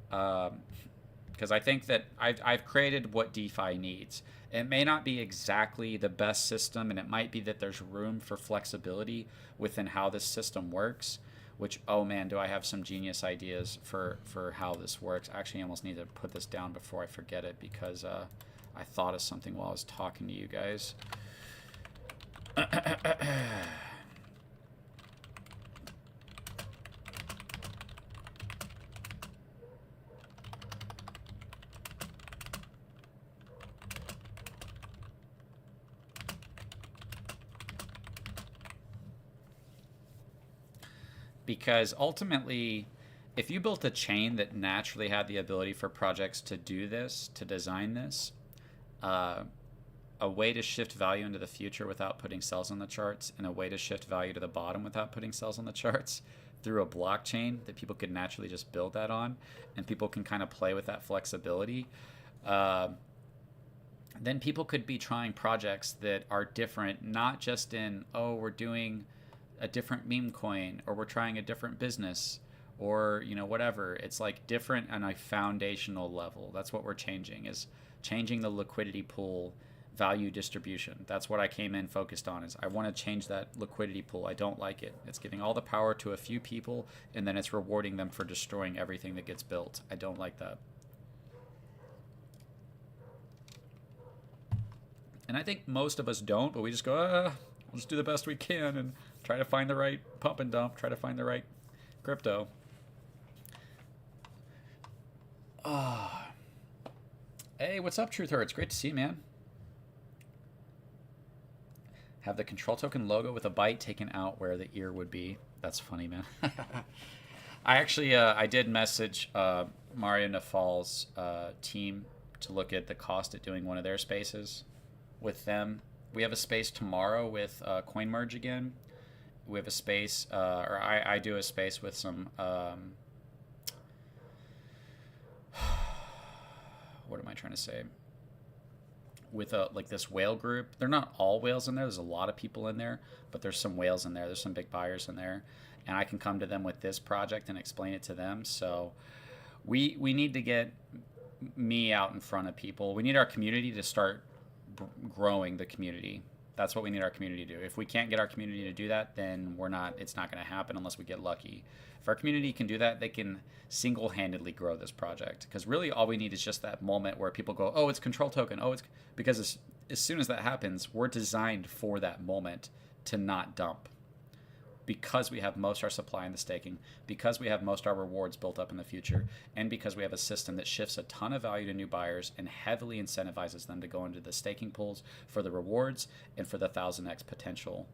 Because I think that I've created what DeFi needs. It may not be exactly the best system, and it might be that there's room for flexibility within how this system works, which, oh man, do I have some genius ideas for how this works. Actually, I almost need to put this down before I forget it because I thought of something while I was talking to you guys. because ultimately, if you built a chain that naturally had the ability for projects to do this, to design this, uh, a way to shift value into the future without putting cells on the charts, and a way to shift value to the bottom without putting cells on the charts through a blockchain that people could naturally just build that on, and people can kind of play with that flexibility. Uh, then people could be trying projects that are different, not just in, oh, we're doing a different meme coin, or we're trying a different business, or whatever. It's like different on a foundational level. That's what we're changing, is changing the liquidity pool value distribution. That's what I came in focused on, is I want to change that liquidity pool. I don't like it. It's giving all the power to a few people, and then it's rewarding them for destroying everything that gets built. I don't like that. And I think most of us don't, but we just go, we'll just do the best we can and try to find the right pump and dump, try to find the right crypto. Hey, what's up, Truth Hurts? Great to see you, man. Have the control token logo with a byte taken out where the ear would be. That's funny, man. I actually, I did message Mario Nafal's team to look at the cost at doing one of their spaces with them. We have a space tomorrow with CoinMerge again. We have a space, or I do a space with some, what am I trying to say? With like this whale group. They're not all whales in there. There's a lot of people in there, but there's some whales in there. There's some big buyers in there, and I can come to them with this project and explain it to them. So we need to get me out in front of people. We need our community to start growing the community. That's what we need our community to do. If we can't get our community to do that, then it's not going to happen unless we get lucky. If our community can do that, they can single-handedly grow this project. Because really all we need is just that moment where people go, oh, it's control token. Oh, it's because as soon as that happens, we're designed for that moment to not dump. Because we have most of our supply in the staking, because we have most of our rewards built up in the future, and because we have a system that shifts a ton of value to new buyers and heavily incentivizes them to go into the staking pools for the rewards and for the 1000x potential.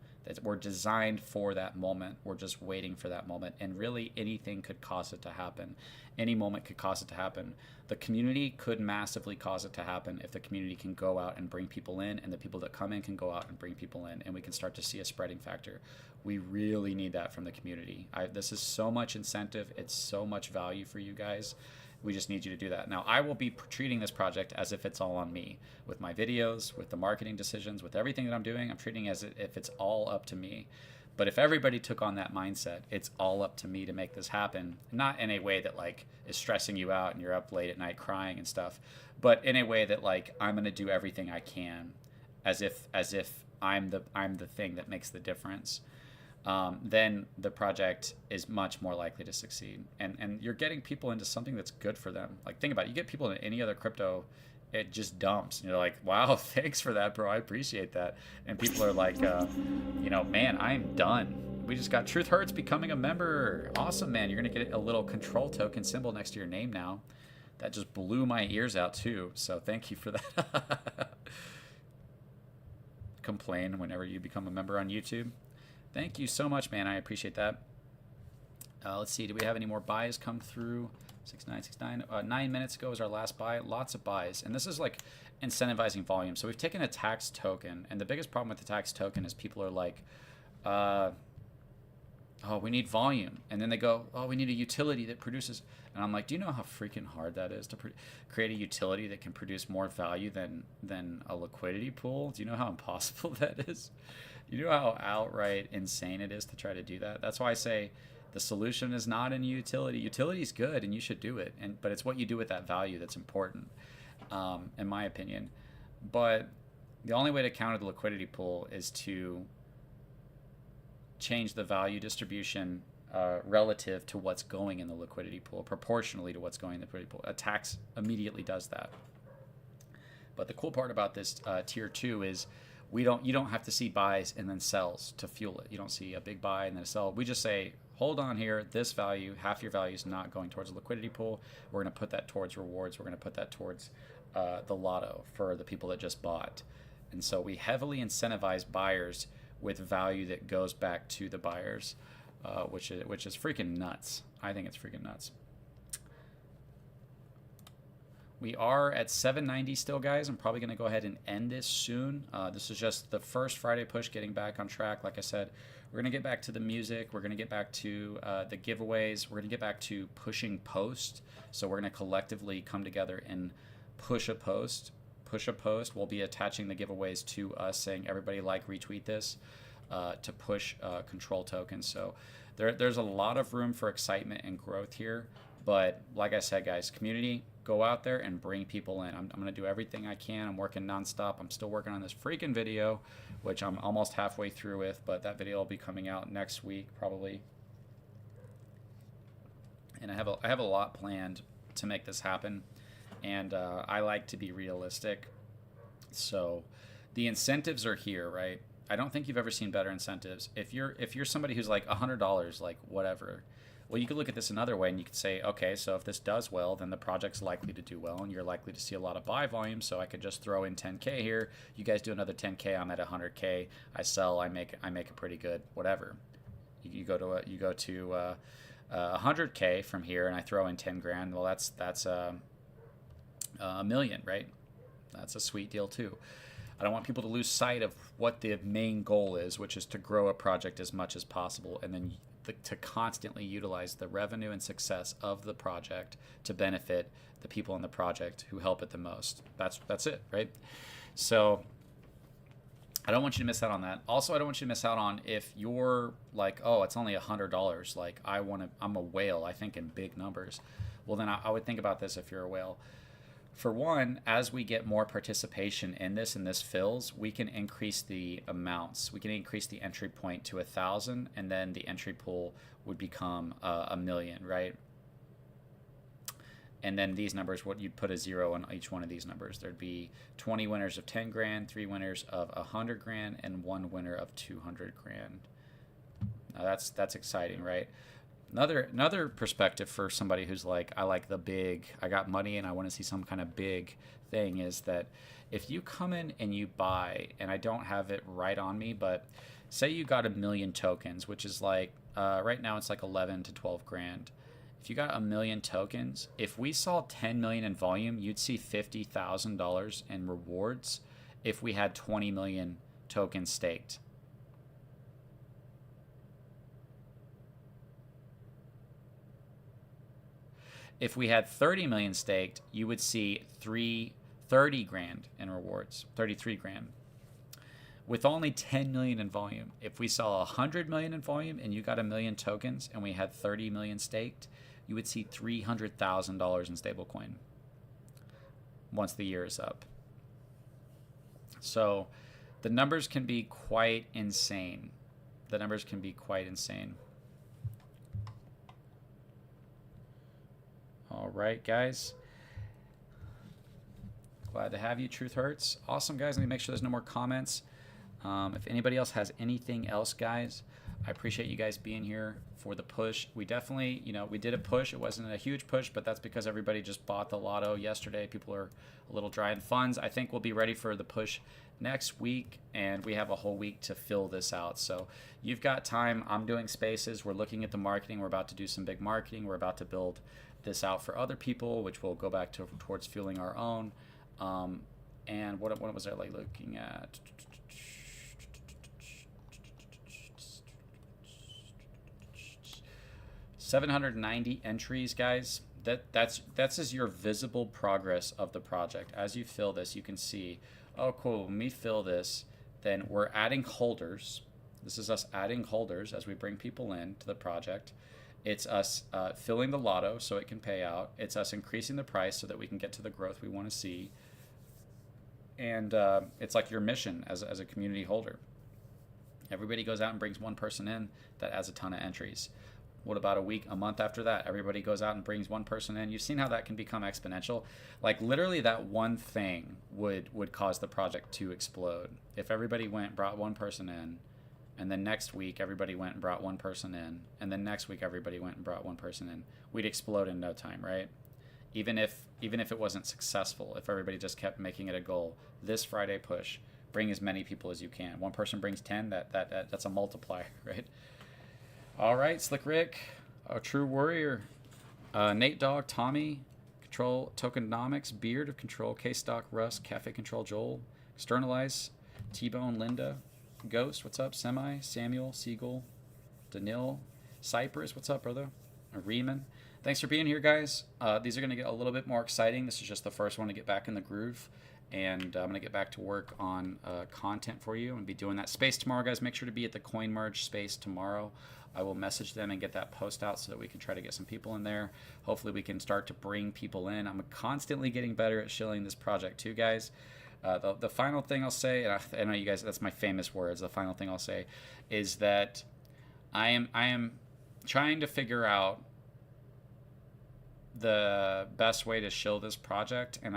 We're designed for that moment. We're just waiting for that moment. And really anything could cause it to happen. Any moment could cause it to happen. The community could massively cause it to happen if the community can go out and bring people in, and the people that come in can go out and bring people in, and we can start to see a spreading factor. We really need that from the community. This is so much incentive. It's so much value for you guys. We just need you to do that. Now, I will be treating this project as if it's all on me. With my videos, with the marketing decisions, with everything that I'm doing, I'm treating it as if it's all up to me. But if everybody took on that mindset, it's all up to me to make this happen, not in a way that like is stressing you out and you're up late at night crying and stuff, but in a way that like I'm going to do everything I can as if I'm the thing that makes the difference. Then the project is much more likely to succeed. And you're getting people into something that's good for them. Like, think about it. You get people into any other crypto, it just dumps. And you're like, wow, thanks for that, bro. I appreciate that. And people are like, man, I'm done. We just got Truth Hurts becoming a member. Awesome, man. You're going to get a little control token symbol next to your name now. That just blew my ears out, too. So thank you for that. Complain whenever you become a member on YouTube. Thank you so much, man. I appreciate that. Let's see. Do we have any more buys come through? 6969. 9 minutes ago was our last buy. Lots of buys. And this is like incentivizing volume. So we've taken a tax token. And the biggest problem with the tax token is people are like, oh, we need volume. And then they go, oh, we need a utility that produces. And I'm like, do you know how freaking hard that is to create a utility that can produce more value than a liquidity pool? Do you know how impossible that is? You know how outright insane it is to try to do that? That's why I say the solution is not in utility. Utility is good, and you should do it. But it's what you do with that value that's important, in my opinion. But the only way to counter the liquidity pool is to change the value distribution relative to what's going in the liquidity pool, proportionally to what's going in the liquidity pool. A tax immediately does that. But the cool part about this tier 2 is you don't have to see buys and then sells to fuel it. You don't see a big buy and then a sell. We just say, hold on here, this value, half your value is not going towards a liquidity pool. We're going to put that towards rewards. We're going to put that towards the lotto for the people that just bought. And so we heavily incentivize buyers with value that goes back to the buyers. which is freaking nuts. I think it's freaking nuts. We are at 790 still, guys. I'm probably going to go ahead and end this soon. This is just the first Friday push, getting back on track. Like I said, we're going to get back to the music. We're going to get back to the giveaways. We're going to get back to pushing post. So we're going to collectively come together and push a post. Push a post. We'll be attaching the giveaways to us, saying everybody like, retweet this to push control tokens. So there's a lot of room for excitement and growth here. But like I said, guys, community, go out there and bring people in. I'm going to do everything I can. I'm working nonstop. I'm still working on this freaking video, which I'm almost halfway through with, but that video will be coming out next week probably. And I have a lot planned to make this happen, and I like to be realistic. So the incentives are here, right? I don't think you've ever seen better incentives. If you're somebody who's like $100, like whatever. Well, you could look at this another way, and you could say, okay, so if this does well, then the project's likely to do well, and you're likely to see a lot of buy volume, so I could just throw in 10K here. You guys do another 10K, I'm at 100K. I sell, I make a pretty good whatever. You go to 100K from here, and I throw in 10 grand. Well, that's a million, right? That's a sweet deal too. I don't want people to lose sight of what the main goal is, which is to grow a project as much as possible, and then to constantly utilize the revenue and success of the project to benefit the people in the project who help it the most. That's it, right? So I don't want you to miss out on that. Also, I don't want you to miss out on if you're like, oh, it's only $100. Like I'm a whale. I think in big numbers. Well, then I would think about this if you're a whale. For one, as we get more participation in this and this fills, we can increase the amounts. We can increase the entry point to 1,000, and then the entry pool would become 1 million, right? And then these numbers, what you'd put a 0 on each one of these numbers. There'd be 20 winners of 10 grand, 3 winners of 100 grand, and 1 winner of 200 grand. Now that's exciting, right? Another perspective for somebody who's like, I like the big, I got money and I want to see some kind of big thing, is that if you come in and you buy, and I don't have it right on me, but say you got 1 million tokens, which is like, right now it's like 11 to 12 grand. If you got 1 million tokens, if we saw 10 million in volume, you'd see $50,000 in rewards if we had 20 million tokens staked. If we had 30 million staked, you would see 30 grand in rewards, 33 grand. With only 10 million in volume, if we saw 100 million in volume and you got 1 million tokens and we had 30 million staked, you would see $300,000 in stablecoin once the year is up. So the numbers can be quite insane. The numbers can be quite insane. All right, guys. Glad to have you. Truth hurts. Awesome, guys. Let me make sure there's no more comments. If anybody else has anything else, guys, I appreciate you guys being here for the push. We definitely, we did a push. It wasn't a huge push, but that's because everybody just bought the lotto yesterday. People are a little dry in funds. I think we'll be ready for the push next week, and we have a whole week to fill this out. So you've got time. I'm doing spaces. We're looking at the marketing. We're about to do some big marketing. We're about to build this out for other people, which will go back towards fueling our own. And what was I like looking at? 790 entries, guys. That's as your visible progress of the project. As you fill this, you can see, oh cool, when we fill this, then we're adding holders. This is us adding holders as we bring people in to the project. It's us filling the lotto so it can pay out. It's us increasing the price so that we can get to the growth we want to see. And it's like your mission as a community holder. Everybody goes out and brings one person in that adds a ton of entries. What about a month after that? Everybody goes out and brings one person in. You've seen how that can become exponential. Like literally that one thing would cause the project to explode. If everybody went and brought one person in, and then next week everybody went and brought one person in, and then next week everybody went and brought one person in, we'd explode in no time, right? Even if it wasn't successful, if everybody just kept making it a goal, this Friday push, bring as many people as you can. One person brings 10, that's a multiplier, right? All right, Slick Rick, a true warrior, Nate Dogg, Tommy, Control Tokenomics, Beard of Control, K Stock, Russ, Cafe Control, Joel, Externalize, T Bone, Linda, Ghost, what's up? Semi, Samuel, Siegel, Danil, Cypress, what's up, brother? Riemann. Thanks for being here, guys. These are going to get a little bit more exciting. This is just the first one to get back in the groove. And I'm going to get back to work on content for you. I'm going to be doing that space tomorrow, guys. Make sure to be at the Coin Merge space tomorrow. I will message them and get that post out so that we can try to get some people in there. Hopefully we can start to bring people in. I'm constantly getting better at shilling this project too, guys. The final thing I'll say, and I know you guys, that's my famous words. The final thing I'll say is that I am trying to figure out the best way to shill this project, and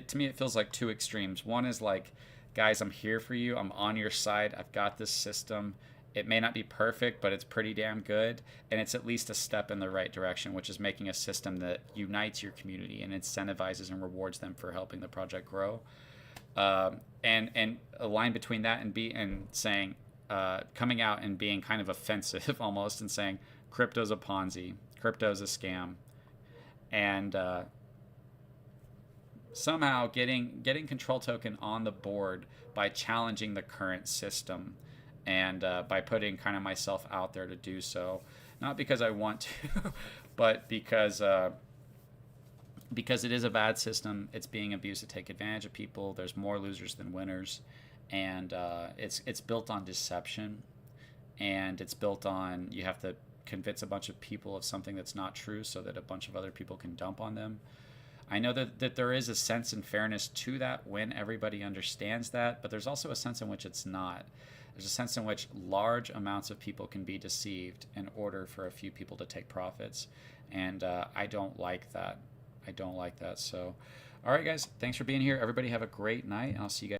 to me it feels like two extremes. One is like, guys, I'm here for you. I'm on your side. I've got this system. It may not be perfect, but it's pretty damn good, and it's at least a step in the right direction, which is making a system that unites your community and incentivizes and rewards them for helping the project grow. And a line between that and saying, coming out and being kind of offensive almost, and saying crypto's a Ponzi, crypto's a scam, and somehow getting Control Token on the board by challenging the current system, and by putting kind of myself out there to do so, not because I want to, but because it is a bad system. It's being abused to take advantage of people. There's more losers than winners, and it's built on deception, and it's built on, you have to convince a bunch of people of something that's not true so that a bunch of other people can dump on them. I know that there is a sense and fairness to that when everybody understands that, but there's also a sense in which it's not. There's a sense in which large amounts of people can be deceived in order for a few people to take profits, and I don't like that. I don't like that. So, all right, guys, thanks for being here. Everybody have a great night, and I'll see you guys.